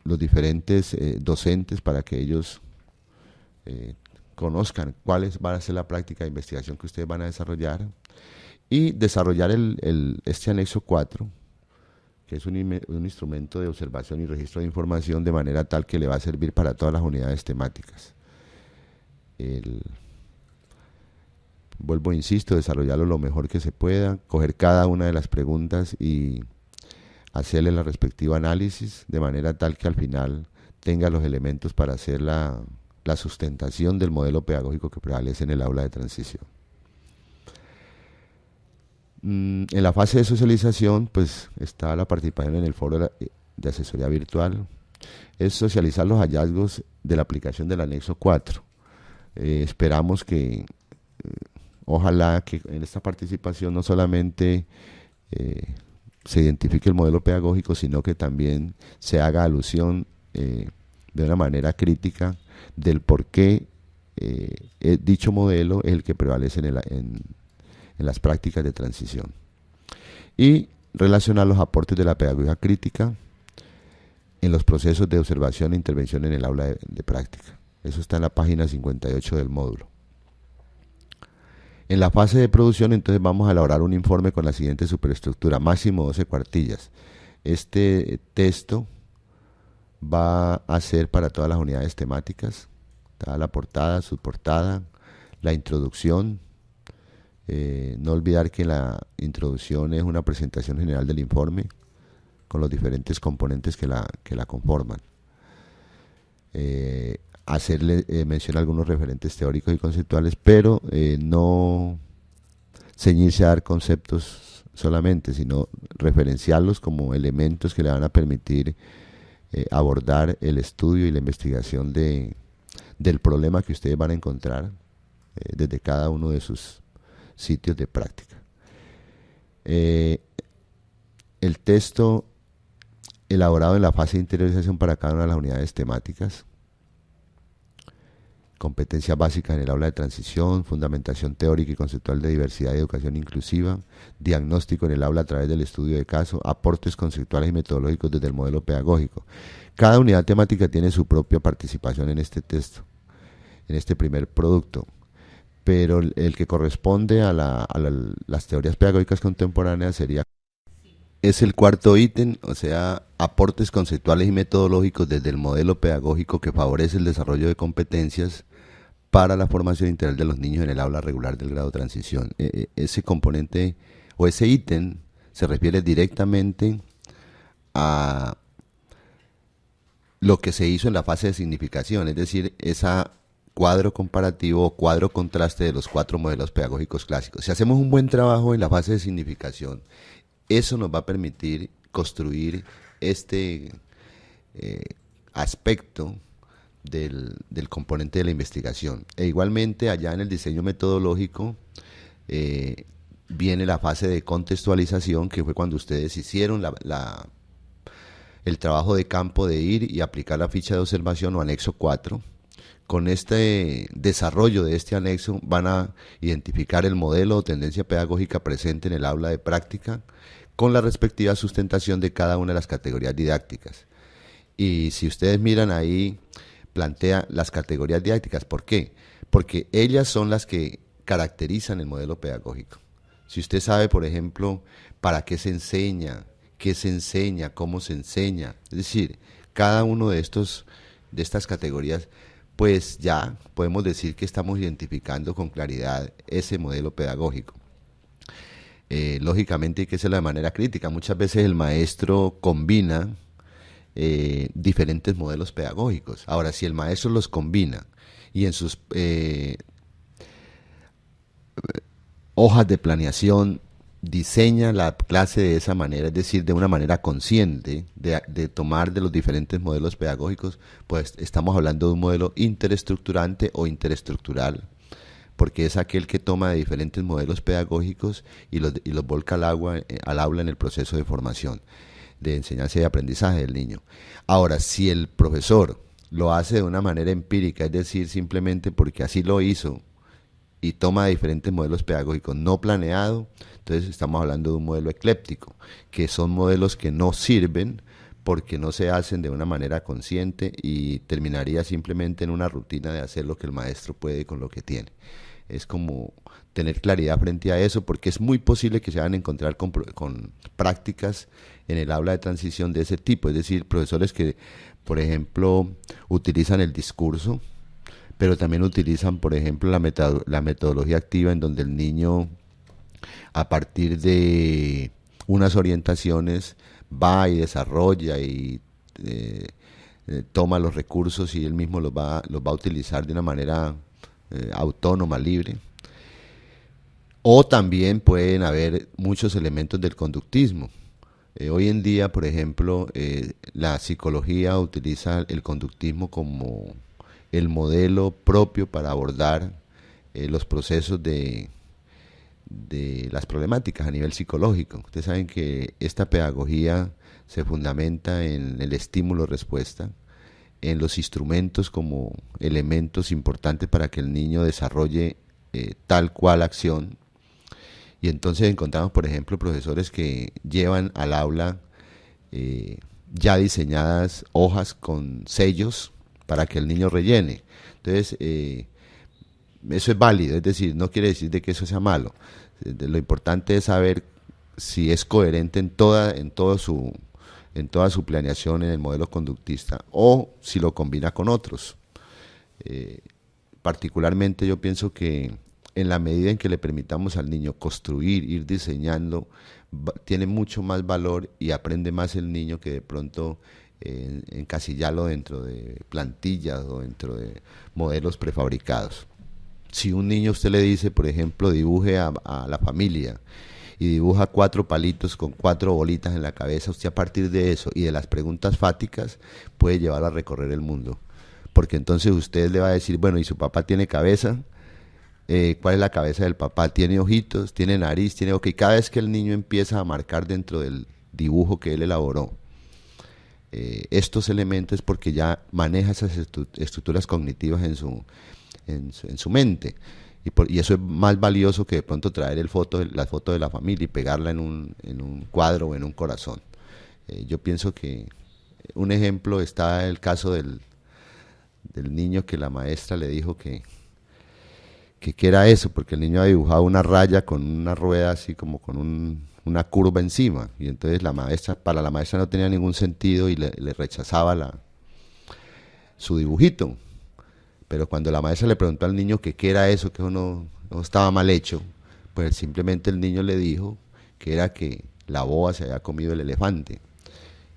los diferentes docentes para que ellos conozcan cuáles van a ser la práctica de investigación que ustedes van a desarrollar, y desarrollar este anexo 4, que es un instrumento de observación y registro de información, de manera tal que le va a servir para todas las unidades temáticas. Vuelvo, insisto, desarrollarlo lo mejor que se pueda, coger cada una de las preguntas y hacerle la respectiva análisis, de manera tal que al final tenga los elementos para hacer la sustentación del modelo pedagógico que prevalece en el aula de transición. En la fase de socialización, pues está la participación en el foro de asesoría virtual. Es socializar los hallazgos de la aplicación del anexo 4. Esperamos que, ojalá que en esta participación no solamente se identifique el modelo pedagógico, sino que también se haga alusión de una manera crítica del por qué dicho modelo es el que prevalece en las prácticas de transición, y relacionar los aportes de la pedagogía crítica en los procesos de observación e intervención en el aula de práctica. Eso está en la página 58 del módulo. En la fase de producción, entonces, vamos a elaborar un informe con la siguiente superestructura, máximo 12 cuartillas. Este texto va a ser para todas las unidades temáticas, está la portada, subportada, la introducción. No olvidar que la introducción es una presentación general del informe con los diferentes componentes que la conforman. Hacerle mención a algunos referentes teóricos y conceptuales, pero no ceñirse a dar conceptos solamente, sino referenciarlos como elementos que le van a permitir abordar el estudio y la investigación del problema que ustedes van a encontrar desde cada uno de sus sitios de práctica. El texto elaborado en la fase de interiorización para cada una de las unidades temáticas: competencias básicas en el aula de transición, fundamentación teórica y conceptual de diversidad y educación inclusiva, diagnóstico en el aula a través del estudio de caso, aportes conceptuales y metodológicos desde el modelo pedagógico. Cada unidad temática tiene su propia participación en este texto, en este primer producto, pero el que corresponde a las teorías pedagógicas contemporáneas es el cuarto ítem, o sea, aportes conceptuales y metodológicos desde el modelo pedagógico que favorece el desarrollo de competencias para la formación integral de los niños en el aula regular del grado de transición. Ese componente o ese ítem se refiere directamente a lo que se hizo en la fase de significación, es decir, esa cuadro comparativo o cuadro contraste de los 4 modelos pedagógicos clásicos. Si hacemos un buen trabajo en la fase de significación, eso nos va a permitir construir este aspecto del componente de la investigación. E igualmente, allá en el diseño metodológico viene la fase de contextualización, que fue cuando ustedes hicieron el trabajo de campo de ir y aplicar la ficha de observación o anexo 4. Con este desarrollo de este anexo van a identificar el modelo o tendencia pedagógica presente en el aula de práctica con la respectiva sustentación de cada una de las categorías didácticas. Y si ustedes miran ahí, plantea las categorías didácticas. ¿Por qué? Porque ellas son las que caracterizan el modelo pedagógico. Si usted sabe, por ejemplo, para qué se enseña, cómo se enseña, es decir, cada uno de estas categorías, pues ya podemos decir que estamos identificando con claridad ese modelo pedagógico. Lógicamente hay que hacerlo de manera crítica. Muchas veces el maestro combina diferentes modelos pedagógicos. Ahora, si el maestro los combina y en sus hojas de planeación diseña la clase de esa manera, es decir, de una manera consciente, de tomar de los diferentes modelos pedagógicos, pues estamos hablando de un modelo interestructurante o interestructural, porque es aquel que toma de diferentes modelos pedagógicos y los volca al aula en el proceso de formación, de enseñanza y aprendizaje del niño. Ahora, si el profesor lo hace de una manera empírica, es decir, simplemente porque así lo hizo, y toma de diferentes modelos pedagógicos no planeado, entonces estamos hablando de un modelo ecléptico, que son modelos que no sirven porque no se hacen de una manera consciente y terminaría simplemente en una rutina de hacer lo que el maestro puede con lo que tiene. Es como tener claridad frente a eso, porque es muy posible que se van a encontrar con prácticas en el aula de transición de ese tipo, es decir, profesores que, por ejemplo, utilizan el discurso, pero también utilizan, por ejemplo, la metodología activa, en donde el niño, a partir de unas orientaciones, va y desarrolla y toma los recursos y él mismo los va a utilizar de una manera autónoma, libre. O también pueden haber muchos elementos del conductismo. Hoy en día, por ejemplo, la psicología utiliza el conductismo como el modelo propio para abordar los procesos de las problemáticas a nivel psicológico. Ustedes saben que esta pedagogía se fundamenta en el estímulo-respuesta, en los instrumentos como elementos importantes para que el niño desarrolle tal cual acción. Y entonces encontramos, por ejemplo, profesores que llevan al aula ya diseñadas hojas con sellos para que el niño rellene. Entonces, eso es válido, es decir, no quiere decir de que eso sea malo. Lo importante es saber si es coherente en toda su planeación en el modelo conductista o si lo combina con otros. Particularmente yo pienso que en la medida en que le permitamos al niño construir, ir diseñando, tiene mucho más valor y aprende más el niño que de pronto encasillarlo dentro de plantillas o dentro de modelos prefabricados. Si un niño usted le dice, por ejemplo, dibuje a la familia y dibuja 4 palitos con 4 bolitas en la cabeza, usted a partir de eso y de las preguntas fáticas puede llevarlo a recorrer el mundo. Porque entonces usted le va a decir, bueno, ¿y su papá tiene cabeza? ¿Cuál es la cabeza del papá? ¿Tiene ojitos? ¿Tiene nariz? ¿Tiene boca? Y cada vez que el niño empieza a marcar dentro del dibujo que él elaboró estos elementos, porque ya maneja esas estructuras cognitivas en su mente. Y eso es más valioso que de pronto traer la foto de la familia y pegarla en un cuadro o en un corazón. Yo pienso que un ejemplo está el caso del niño que la maestra le dijo que era eso, porque el niño ha dibujado una raya con una rueda así como con una curva encima, y entonces para la maestra no tenía ningún sentido y le rechazaba su dibujito. Pero cuando la maestra le preguntó al niño que qué era eso, que eso no estaba mal hecho, pues simplemente el niño le dijo que era que la boa se había comido el elefante.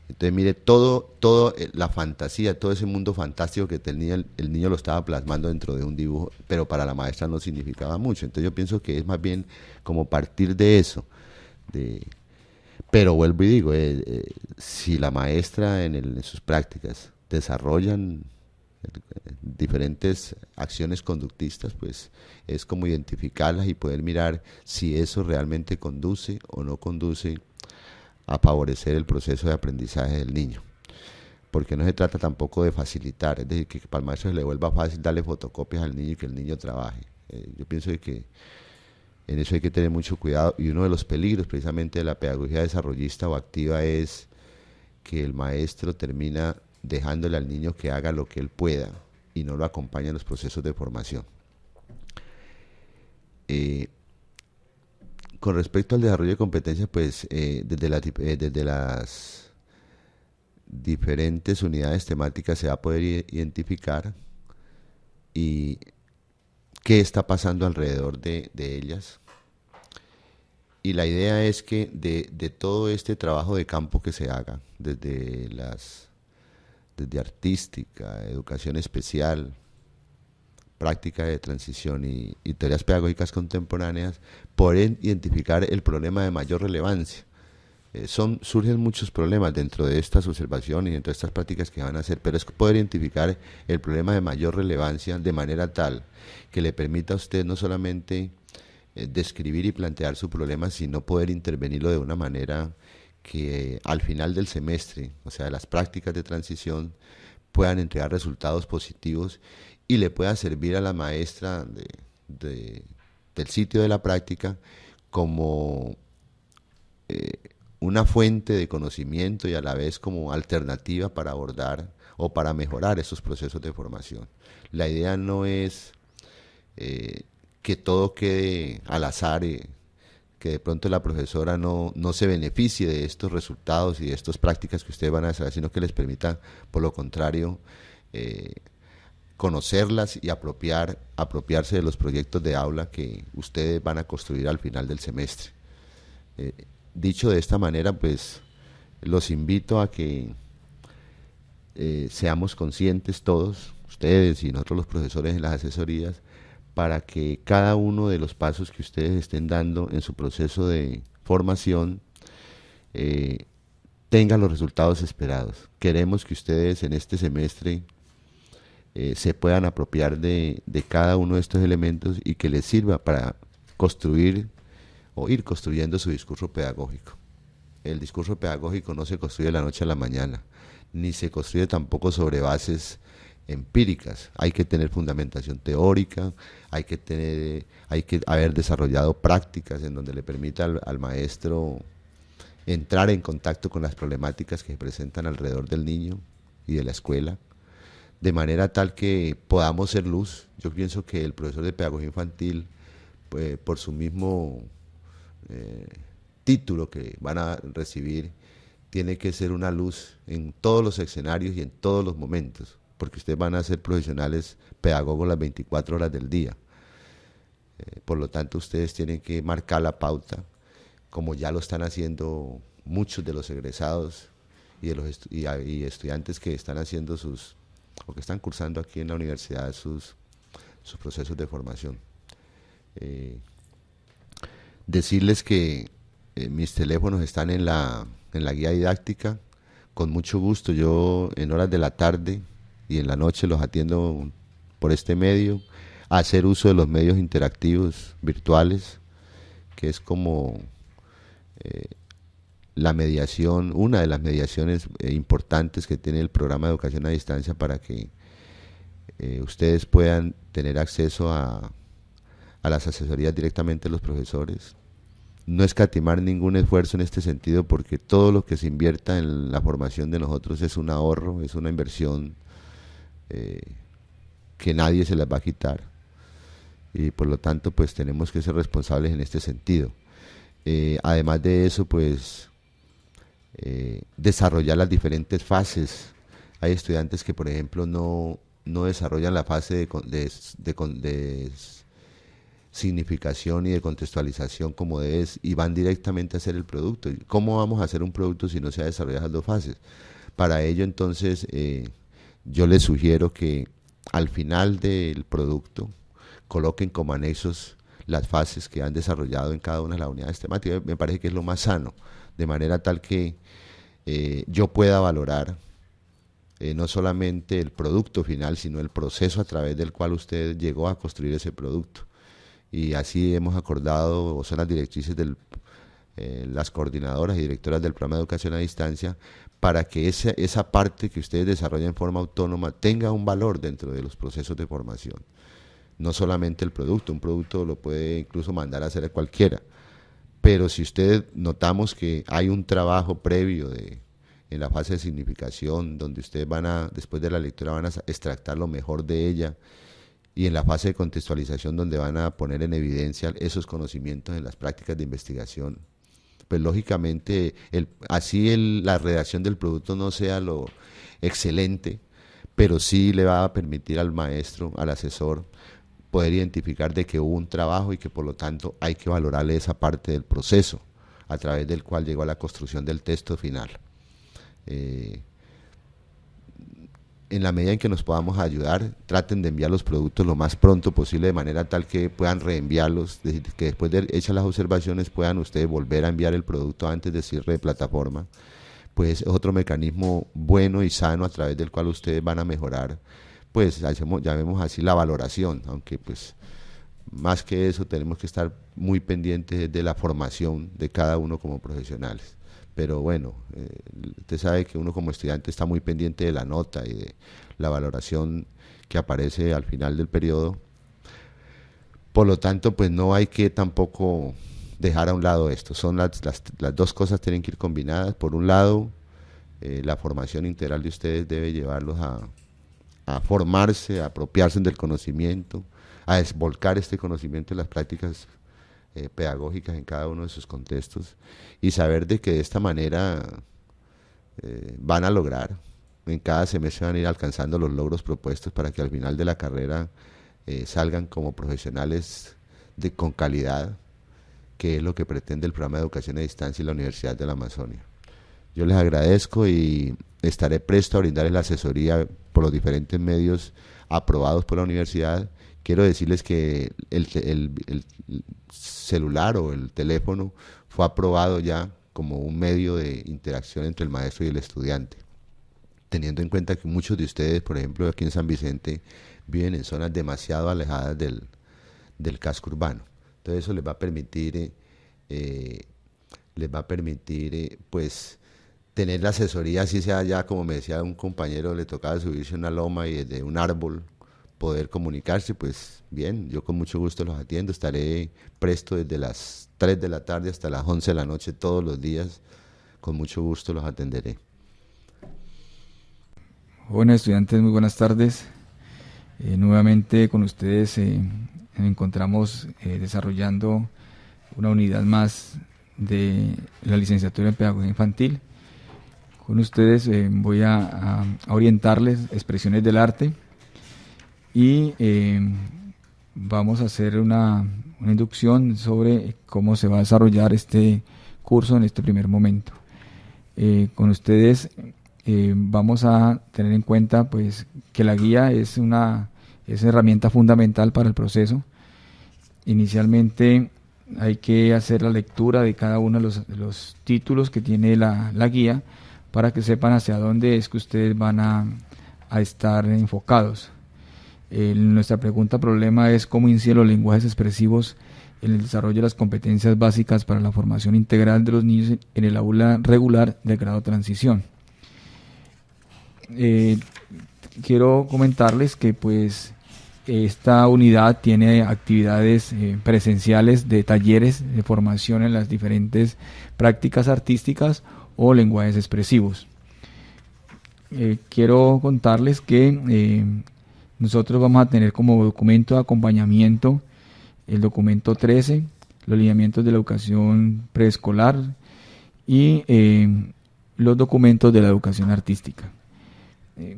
Entonces mire, todo la fantasía, todo ese mundo fantástico que tenía el niño lo estaba plasmando dentro de un dibujo, pero para la maestra no significaba mucho. Entonces yo pienso que es más bien como partir de eso. Pero vuelvo y digo, si la maestra en sus prácticas desarrollan diferentes acciones conductistas, pues es como identificarlas y poder mirar si eso realmente conduce o no conduce a favorecer el proceso de aprendizaje del niño, porque no se trata tampoco de facilitar, es decir, que para el maestro se le vuelva fácil darle fotocopias al niño y que el niño trabaje. Yo pienso que en eso hay que tener mucho cuidado, y uno de los peligros precisamente de la pedagogía desarrollista o activa es que el maestro termina dejándole al niño que haga lo que él pueda y no lo acompaña en los procesos de formación. Con respecto al desarrollo de competencias, pues desde las diferentes unidades temáticas se va a poder identificar y qué está pasando alrededor de ellas. Y la idea es que de todo este trabajo de campo que se haga, desde artística, educación especial, práctica de transición y teorías pedagógicas contemporáneas, poder identificar el problema de mayor relevancia. Surgen muchos problemas dentro de estas observaciones y dentro de estas prácticas que van a hacer, pero es poder identificar el problema de mayor relevancia de manera tal que le permita a usted no solamente describir y plantear su problema, sino poder intervenirlo de una manera que al final del semestre, o sea, las prácticas de transición, puedan entregar resultados positivos y le pueda servir a la maestra del sitio de la práctica como una fuente de conocimiento y a la vez como alternativa para abordar o para mejorar esos procesos de formación. La idea no es que todo quede al azar, que de pronto la profesora no se beneficie de estos resultados y de estas prácticas que ustedes van a desarrollar, sino que les permita, por lo contrario, conocerlas y apropiarse de los proyectos de aula que ustedes van a construir al final del semestre. Dicho de esta manera, pues los invito a que seamos conscientes todos, ustedes y nosotros los profesores en las asesorías, para que cada uno de los pasos que ustedes estén dando en su proceso de formación tenga los resultados esperados. Queremos que ustedes en este semestre se puedan apropiar de cada uno de estos elementos y que les sirva para construir o ir construyendo su discurso pedagógico. El discurso pedagógico no se construye de la noche a la mañana, ni se construye tampoco sobre bases empíricas. Hay que tener fundamentación teórica, hay que haber desarrollado prácticas en donde le permita al maestro entrar en contacto con las problemáticas que se presentan alrededor del niño y de la escuela, de manera tal que podamos ser luz. Yo pienso que el profesor de pedagogía infantil, pues, por su mismo título que van a recibir, tiene que ser una luz en todos los escenarios y en todos los momentos, porque ustedes van a ser profesionales pedagogos las 24 horas del día. Por lo tanto, ustedes tienen que marcar la pauta, como ya lo están haciendo muchos de los egresados y de los y estudiantes que están haciendo o que están cursando aquí en la universidad sus procesos de formación. Decirles que mis teléfonos están en la guía didáctica. Con mucho gusto, yo en horas de la tarde y en la noche los atiendo por este medio, a hacer uso de los medios interactivos virtuales, que es como la mediación, una de las mediaciones importantes que tiene el programa de educación a distancia para que ustedes puedan tener acceso a las asesorías directamente de los profesores. No escatimar ningún esfuerzo en este sentido, porque todo lo que se invierta en la formación de nosotros es un ahorro, es una inversión que nadie se las va a quitar, y por lo tanto pues tenemos que ser responsables en este sentido. Además de eso, pues desarrollar las diferentes fases. Hay estudiantes que, por ejemplo, no desarrollan la fase de significación y de contextualización como debes, y van directamente a hacer el producto. ¿Cómo vamos a hacer un producto si no se ha desarrollado las dos fases? Para ello, entonces, yo les sugiero que al final del producto coloquen como anexos las fases que han desarrollado en cada una de las unidades temáticas. Me parece que es lo más sano, de manera tal que yo pueda valorar no solamente el producto final, sino el proceso a través del cual usted llegó a construir ese producto. Y así hemos acordado, o son las directrices de las coordinadoras y directoras del programa de educación a distancia, para que esa parte que ustedes desarrollan en forma autónoma tenga un valor dentro de los procesos de formación. No solamente el producto, un producto lo puede incluso mandar a hacer cualquiera, pero si ustedes notamos que hay un trabajo previo en la fase de significación, donde ustedes después de la lectura van a extractar lo mejor de ella, y en la fase de contextualización, donde van a poner en evidencia esos conocimientos en las prácticas de investigación, pues lógicamente la redacción del producto no sea lo excelente, pero sí le va a permitir al maestro, al asesor, poder identificar de que hubo un trabajo y que por lo tanto hay que valorarle esa parte del proceso a través del cual llegó a la construcción del texto final. En la medida en que nos podamos ayudar, traten de enviar los productos lo más pronto posible, de manera tal que puedan reenviarlos, que después de hechas las observaciones puedan ustedes volver a enviar el producto antes de cierre de plataforma. Pues es otro mecanismo bueno y sano a través del cual ustedes van a mejorar, pues llamemos así, la valoración, aunque pues más que eso tenemos que estar muy pendientes de la formación de cada uno como profesionales. Pero bueno, usted sabe que uno como estudiante está muy pendiente de la nota y de la valoración que aparece al final del periodo. Por lo tanto, pues no hay que tampoco dejar a un lado esto. Son las dos cosas tienen que ir combinadas. Por un lado, la formación integral de ustedes debe llevarlos a formarse, a apropiarse del conocimiento, a desvolcar este conocimiento en las prácticas pedagógicas en cada uno de sus contextos, y saber de que de esta manera van a lograr, en cada semestre van a ir alcanzando los logros propuestos para que al final de la carrera salgan como profesionales con calidad, que es lo que pretende el programa de educación a distancia y la Universidad de la Amazonia. Yo les agradezco y estaré presto a brindarles la asesoría por los diferentes medios aprobados por la universidad. Quiero decirles que el celular o el teléfono fue aprobado ya como un medio de interacción entre el maestro y el estudiante, teniendo en cuenta que muchos de ustedes, por ejemplo, aquí en San Vicente, viven en zonas demasiado alejadas del casco urbano. Entonces eso les va a permitir pues tener la asesoría, así sea ya, como me decía un compañero, le tocaba subirse a una loma y desde un árbol poder comunicarse. Pues bien, yo con mucho gusto los atiendo, estaré presto desde las 3 de la tarde hasta las 11 de la noche todos los días con mucho gusto los atenderé. Jóvenes estudiantes, muy buenas tardes. Nuevamente con ustedes nos encontramos desarrollando una unidad más de la licenciatura en Pedagogía Infantil. Con ustedes voy a orientarles expresiones del arte y vamos a hacer una inducción sobre cómo se va a desarrollar este curso en este primer momento. Con ustedes vamos a tener en cuenta pues que la guía es una herramienta fundamental para el proceso. Inicialmente hay que hacer la lectura de cada uno de los títulos que tiene la guía para que sepan hacia dónde es que ustedes van a estar enfocados. Nuestra pregunta problema es cómo inciden los lenguajes expresivos en el desarrollo de las competencias básicas para la formación integral de los niños en el aula regular del grado transición. Quiero comentarles que pues esta unidad tiene actividades presenciales de talleres de formación en las diferentes prácticas artísticas o lenguajes expresivos. Quiero contarles que nosotros vamos a tener como documento de acompañamiento el documento 13, los lineamientos de la educación preescolar y los documentos de la educación artística.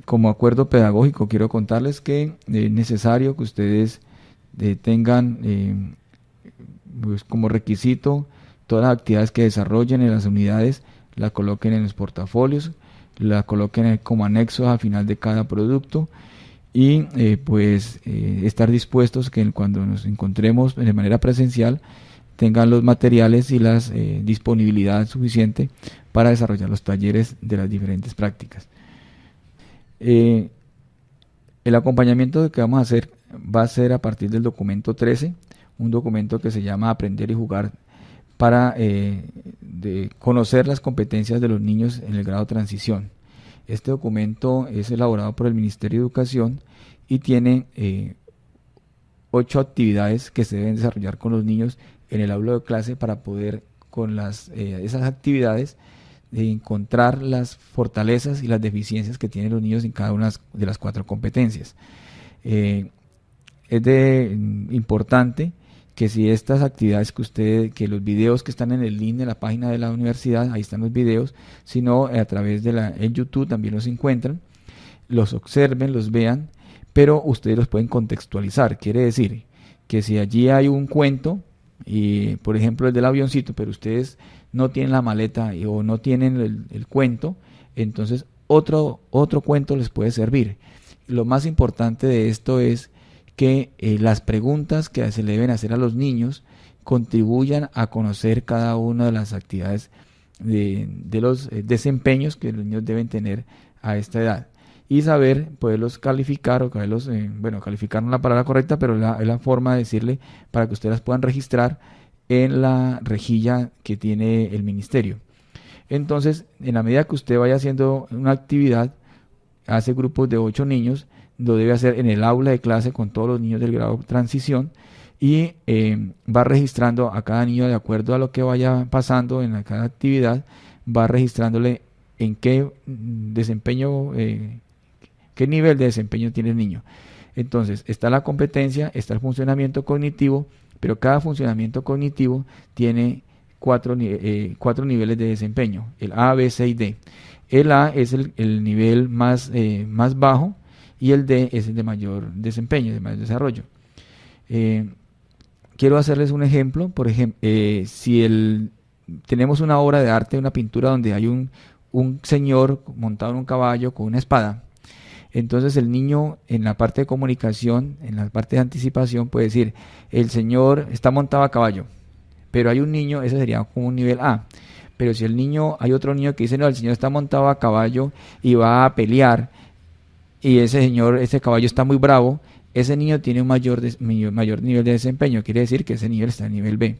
Como acuerdo pedagógico quiero contarles que es necesario que ustedes tengan pues como requisito todas las actividades que desarrollen en las unidades, las coloquen en los portafolios, las coloquen como anexos al final de cada producto y estar dispuestos que cuando nos encontremos de manera presencial tengan los materiales y la disponibilidad suficiente para desarrollar los talleres de las diferentes prácticas. El acompañamiento que vamos a hacer va a ser a partir del documento 13, un documento que se llama Aprender y Jugar para conocer las competencias de los niños en el grado transición. Este documento es elaborado por el Ministerio de Educación y tiene 8 actividades que se deben desarrollar con los niños en el aula de clase para poder con esas actividades de encontrar las fortalezas y las deficiencias que tienen los niños en cada una de las 4 competencias. Es importante que si estas actividades que los videos que están en el link de la página de la universidad, ahí están los videos, sino a través en YouTube también los encuentran, los observen, los vean, pero ustedes los pueden contextualizar. Quiere decir que si allí hay un cuento, y por ejemplo el del avioncito, pero ustedes no tienen la maleta o no tienen el cuento, entonces otro cuento les puede servir. Lo más importante de esto es que las preguntas que se le deben hacer a los niños contribuyan a conocer cada una de las actividades de los desempeños que los niños deben tener a esta edad y saber poderlos calificar o calificar no es la palabra correcta, pero es la forma de decirle para que ustedes las puedan registrar en la rejilla que tiene el ministerio. Entonces, en la medida que usted vaya haciendo una actividad, hace grupos de 8 niños, lo debe hacer en el aula de clase con todos los niños del grado transición y va registrando a cada niño de acuerdo a lo que vaya pasando en cada actividad, va registrándole en qué desempeño, qué nivel de desempeño tiene el niño. Entonces, está la competencia, está el funcionamiento cognitivo, pero cada funcionamiento cognitivo tiene 4 niveles de desempeño, el A, B, C y D. El A es el nivel más bajo y el D es el de mayor desempeño, de mayor desarrollo. Quiero hacerles un ejemplo. Por ejemplo, si tenemos una obra de arte, una pintura donde hay un señor montado en un caballo con una espada, entonces el niño en la parte de comunicación, en la parte de anticipación puede decir, el señor está montado a caballo, pero hay un niño, ese sería como un nivel A. Pero si hay otro niño que dice, no, el señor está montado a caballo y va a pelear, y ese caballo está muy bravo, ese niño tiene un mayor nivel de desempeño, quiere decir que ese nivel está en nivel B.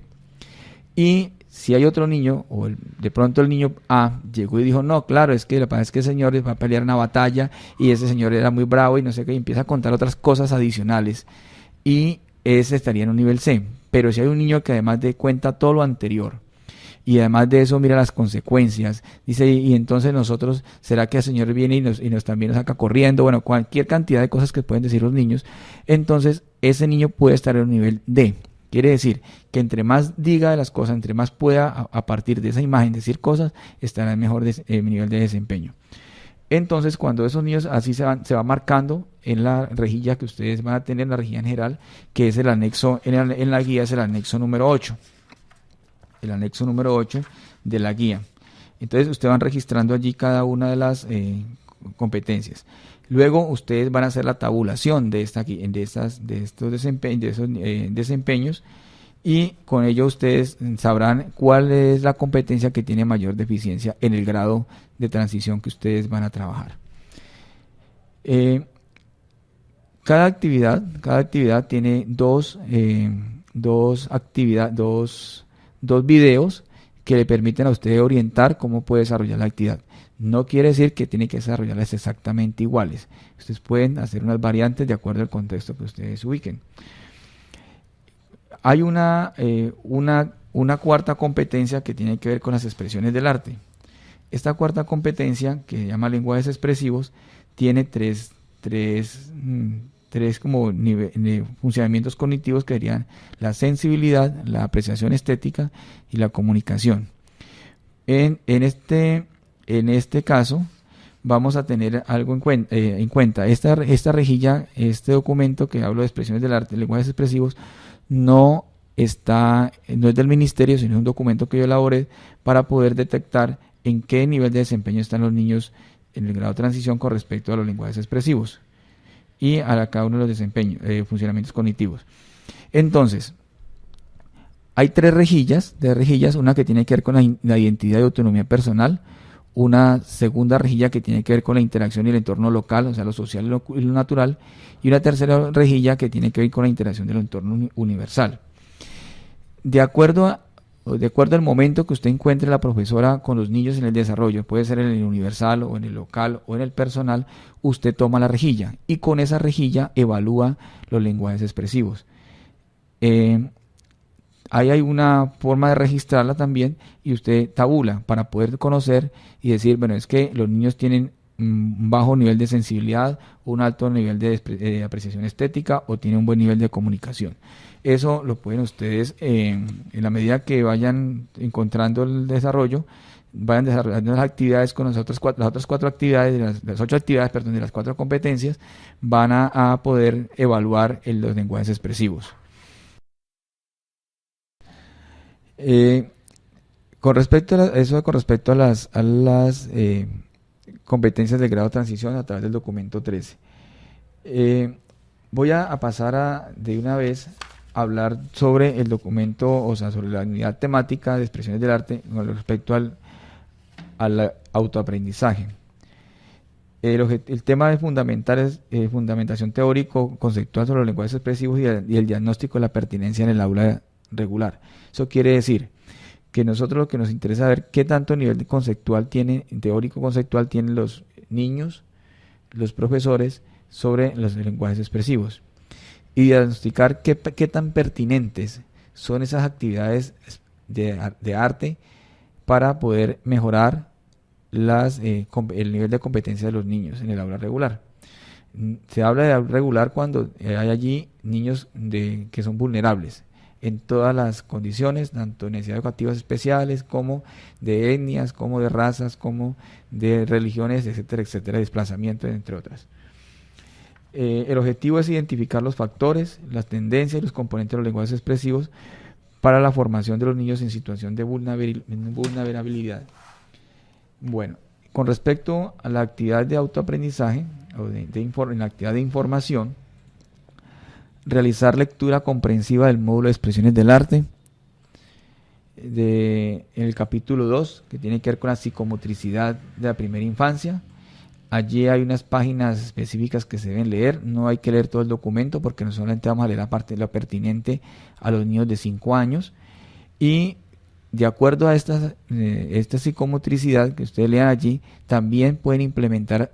Y si hay otro niño, o de pronto el niño A llegó y dijo, no, claro, es que lo que pasa es que ese señor va a pelear una batalla, y ese señor era muy bravo y no sé qué, y empieza a contar otras cosas adicionales, y ese estaría en un nivel C. Pero si hay un niño que además de cuenta todo lo anterior, y además de eso mira las consecuencias. Dice, y entonces nosotros, ¿será que el Señor viene y nos también nos saca corriendo? Bueno, cualquier cantidad de cosas que pueden decir los niños. Entonces ese niño puede estar en un nivel D. Quiere decir que entre más diga de las cosas, entre más pueda a partir de esa imagen decir cosas, estará en mejor nivel de desempeño. Entonces, cuando esos niños así se va marcando en la rejilla que ustedes van a tener, en la rejilla en general, que es el anexo, en la guía es el anexo número 8. El anexo número 8 de la guía. Entonces, ustedes van registrando allí cada una de las competencias. Luego, ustedes van a hacer la tabulación de estos desempeños, y con ello ustedes sabrán cuál es la competencia que tiene mayor deficiencia en el grado de transición que ustedes van a trabajar. Cada actividad tiene dos videos que le permiten a usted orientar cómo puede desarrollar la actividad. No quiere decir que tiene que desarrollarlas exactamente iguales. Ustedes pueden hacer unas variantes de acuerdo al contexto que ustedes ubiquen. Hay una cuarta competencia que tiene que ver con las expresiones del arte. Esta cuarta competencia, que se llama lenguajes expresivos, tiene tres como funcionamientos cognitivos, que serían la sensibilidad, la apreciación estética y la comunicación. En este caso vamos a tener algo en cuenta. Esta rejilla, este documento que hablo de expresiones del arte, lenguajes expresivos, no es del ministerio, sino es un documento que yo elaboré para poder detectar en qué nivel de desempeño están los niños en el grado de transición con respecto a los lenguajes expresivos y a cada uno de los desempeños, funcionamientos cognitivos. Entonces, hay tres rejillas, una que tiene que ver con la identidad y autonomía personal, una segunda rejilla que tiene que ver con la interacción y el entorno local, o sea, lo social y lo natural, y una tercera rejilla que tiene que ver con la interacción del entorno universal. De acuerdo al momento que usted encuentre la profesora con los niños en el desarrollo, puede ser en el universal o en el local o en el personal, usted toma la rejilla y con esa rejilla evalúa los lenguajes expresivos. Ahí hay una forma de registrarla también, y usted tabula para poder conocer y decir, bueno, es que los niños tienen un bajo nivel de sensibilidad, un alto nivel de apreciación estética, o tienen un buen nivel de comunicación. Eso lo pueden ustedes, en la medida que vayan encontrando el desarrollo, vayan desarrollando las actividades con las otras cuatro actividades, las 8 actividades, perdón, de las 4 competencias, van a poder evaluar los lenguajes expresivos. Con respecto a las competencias de grado de transición a través del documento 13, voy a pasar de una vez a hablar sobre el documento, o sea, sobre la unidad temática de expresiones del arte con respecto al autoaprendizaje. El tema fundamental es fundamentación teórico-conceptual sobre los lenguajes expresivos y el diagnóstico de la pertinencia en el aula regular. Eso quiere decir que nosotros lo que nos interesa es ver qué tanto nivel teórico-conceptual tienen los niños, los profesores, sobre los lenguajes expresivos, y diagnosticar qué tan pertinentes son esas actividades de arte para poder mejorar el nivel de competencia de los niños en el aula regular. Se habla de aula regular cuando hay allí niños que son vulnerables en todas las condiciones, tanto de necesidades educativas especiales, como de etnias, como de razas, como de religiones, etcétera, etcétera, desplazamiento, entre otras. El objetivo es identificar los factores, las tendencias y los componentes de los lenguajes expresivos para la formación de los niños en situación de vulnerabilidad. Bueno, con respecto a la actividad de autoaprendizaje, o en la actividad de información, realizar lectura comprensiva del módulo de expresiones del arte, en el capítulo 2, que tiene que ver con la psicomotricidad de la primera infancia. Allí hay unas páginas específicas que se deben leer, no hay que leer todo el documento porque no solamente vamos a leer la parte de lo pertinente a los niños de 5 años, y de acuerdo a esta psicomotricidad que ustedes lean allí, también pueden implementar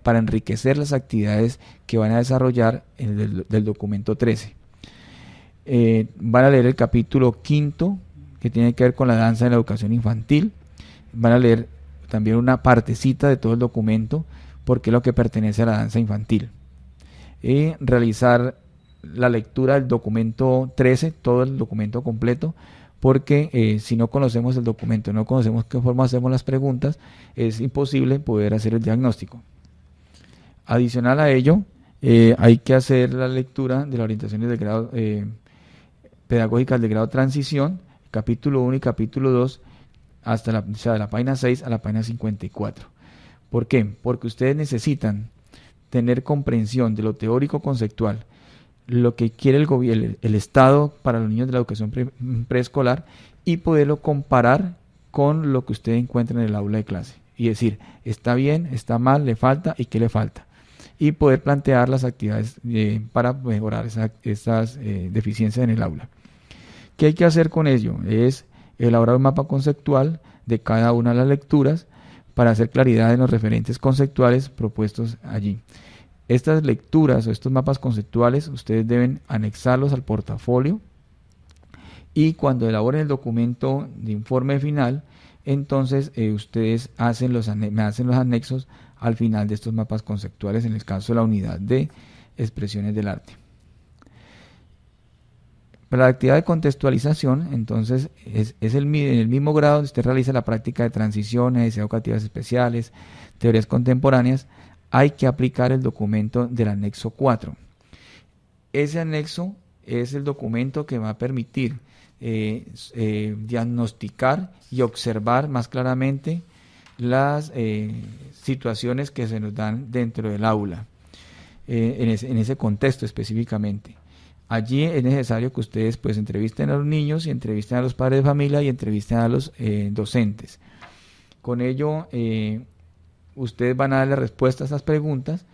para enriquecer las actividades que van a desarrollar del documento 13. Van a leer el capítulo 5, que tiene que ver con la danza en la educación infantil. Van a leer también una partecita de todo el documento, porque es lo que pertenece a la danza infantil. Y realizar la lectura del documento 13, todo el documento completo, porque si no conocemos el documento, no conocemos qué forma hacemos las preguntas, es imposible poder hacer el diagnóstico. Adicional a ello, hay que hacer la lectura de las orientaciones de grado pedagógicas de grado transición, capítulo 1 y capítulo 2, o sea, de la página 6 a la página 54. ¿Por qué? Porque ustedes necesitan tener comprensión de lo teórico conceptual, lo que quiere el Estado para los niños de la educación preescolar, y poderlo comparar con lo que ustedes encuentran en el aula de clase. Y decir, está bien, está mal, le falta y qué le falta. Y poder plantear las actividades para mejorar esas deficiencias en el aula. ¿Qué hay que hacer con ello? Es elaborar un mapa conceptual de cada una de las lecturas para hacer claridad en los referentes conceptuales propuestos allí. Estas lecturas o estos mapas conceptuales ustedes deben anexarlos al portafolio, y cuando elaboren el documento de informe final, entonces ustedes me hacen los anexos al final de estos mapas conceptuales, en el caso de la unidad de expresiones del arte. Para la actividad de contextualización, entonces, en el mismo grado donde usted realiza la práctica de transiciones, educativas especiales, teorías contemporáneas, hay que aplicar el documento del anexo 4. Ese anexo es el documento que va a permitir diagnosticar y observar más claramente las situaciones que se nos dan dentro del aula, en ese contexto específicamente. Allí es necesario que ustedes pues entrevisten a los niños y entrevisten a los padres de familia y entrevisten a los docentes. Con ello, ustedes van a darle respuesta a estas preguntas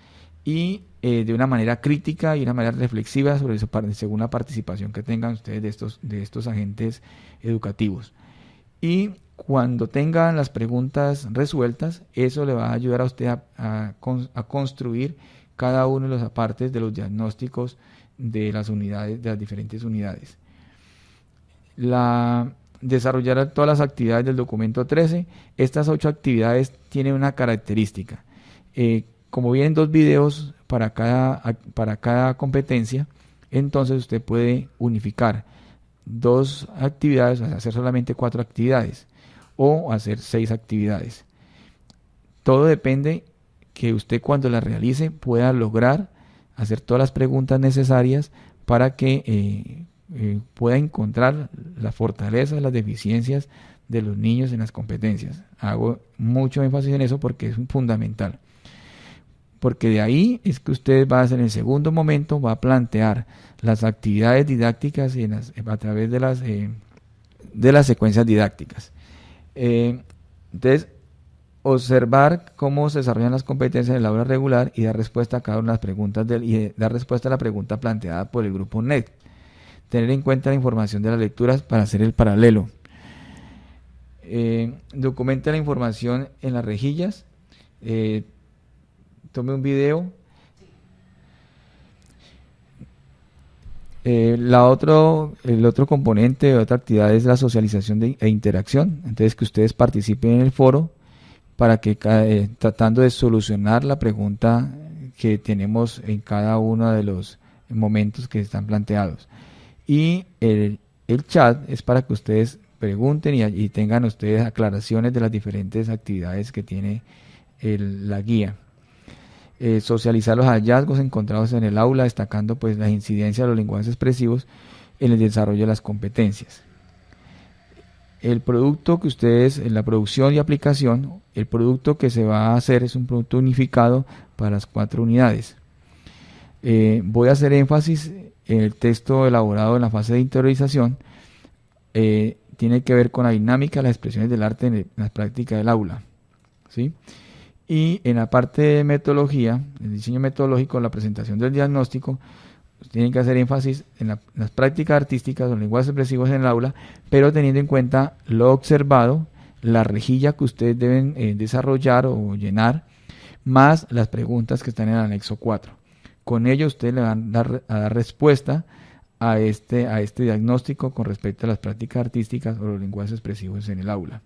y de una manera crítica y una manera reflexiva sobre eso, según la participación que tengan ustedes de estos agentes educativos. Y cuando tengan las preguntas resueltas, eso le va a ayudar a usted a construir cada uno de los apartes de los diagnósticos de las unidades, de las diferentes unidades. Desarrollar todas las actividades del documento 13. Estas 8 actividades tienen una característica. Como vienen 2 videos para cada competencia, entonces usted puede unificar 2 actividades, hacer solamente 4 actividades o hacer 6 actividades. Todo depende que usted, cuando las realice, pueda lograr hacer todas las preguntas necesarias para que pueda encontrar las fortalezas, las deficiencias de los niños en las competencias. Hago mucho énfasis en eso porque es fundamental. Porque de ahí es que usted va a hacer, en el segundo momento, va a plantear las actividades didácticas a través de las secuencias didácticas. Entonces, observar cómo se desarrollan las competencias en el aula regular y dar respuesta a cada una de las preguntas y dar respuesta a la pregunta planteada por el grupo NET. Tener en cuenta la información de las lecturas para hacer el paralelo. Documente la información en las rejillas. Tome un video. El otro componente de otra actividad es la socialización e interacción. Entonces, que ustedes participen en el foro para que tratando de solucionar la pregunta que tenemos en cada uno de los momentos que están planteados. Y el chat es para que ustedes pregunten y tengan ustedes aclaraciones de las diferentes actividades que tiene la guía. Socializar los hallazgos encontrados en el aula, destacando pues la incidencia de los lenguajes expresivos en el desarrollo de las competencias. El producto que ustedes, en la producción y aplicación, el producto que se va a hacer es un producto unificado para las 4 unidades. Voy a hacer énfasis en el texto elaborado en la fase de interiorización. Tiene que ver con la dinámica de las expresiones del arte en la práctica del aula, ¿sí? Y en la parte de metodología, el diseño metodológico, la presentación del diagnóstico, tienen que hacer énfasis en las prácticas artísticas, los lenguajes expresivos en el aula, pero teniendo en cuenta lo observado, la rejilla que ustedes deben desarrollar o llenar, más las preguntas que están en el anexo 4. Con ello ustedes le van a dar respuesta a este diagnóstico con respecto a las prácticas artísticas o los lenguajes expresivos en el aula.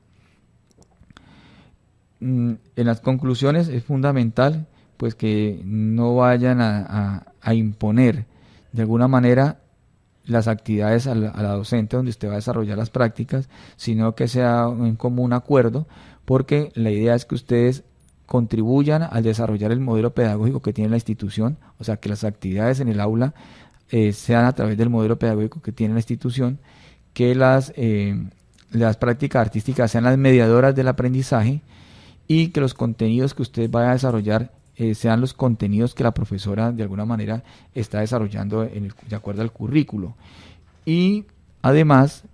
En las conclusiones es fundamental pues que no vayan a imponer de alguna manera las actividades a la docente donde usted va a desarrollar las prácticas, sino que sea en común acuerdo, porque la idea es que ustedes contribuyan al desarrollar el modelo pedagógico que tiene la institución, o sea que las actividades en el aula sean a través del modelo pedagógico que tiene la institución, que las prácticas artísticas sean las mediadoras del aprendizaje y que los contenidos que usted vaya a desarrollar sean los contenidos que la profesora de alguna manera está desarrollando de acuerdo al currículo. Y además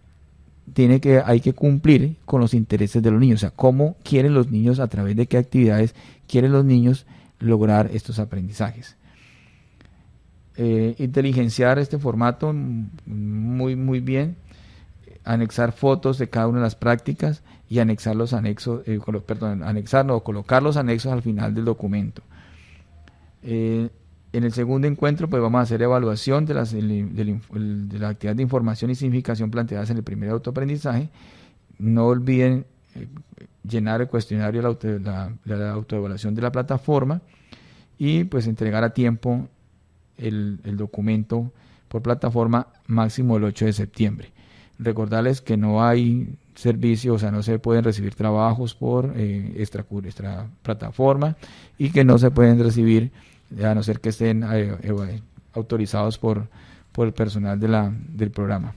hay que cumplir con los intereses de los niños, o sea, cómo quieren los niños, a través de qué actividades quieren los niños lograr estos aprendizajes. Inteligenciar este formato muy bien, anexar fotos de cada una de las prácticas y anexar los anexos, colocar los anexos al final del documento. En el segundo encuentro pues vamos a hacer evaluación de la actividad de información y significación planteadas en el primer autoaprendizaje. No olviden llenar el cuestionario de la autoevaluación de la plataforma y pues entregar a tiempo el documento por plataforma máximo el 8 de septiembre. Recordarles que no hay servicio, o sea, no se pueden recibir trabajos por extra plataforma y que no se pueden recibir a no ser que estén autorizados por el personal del programa.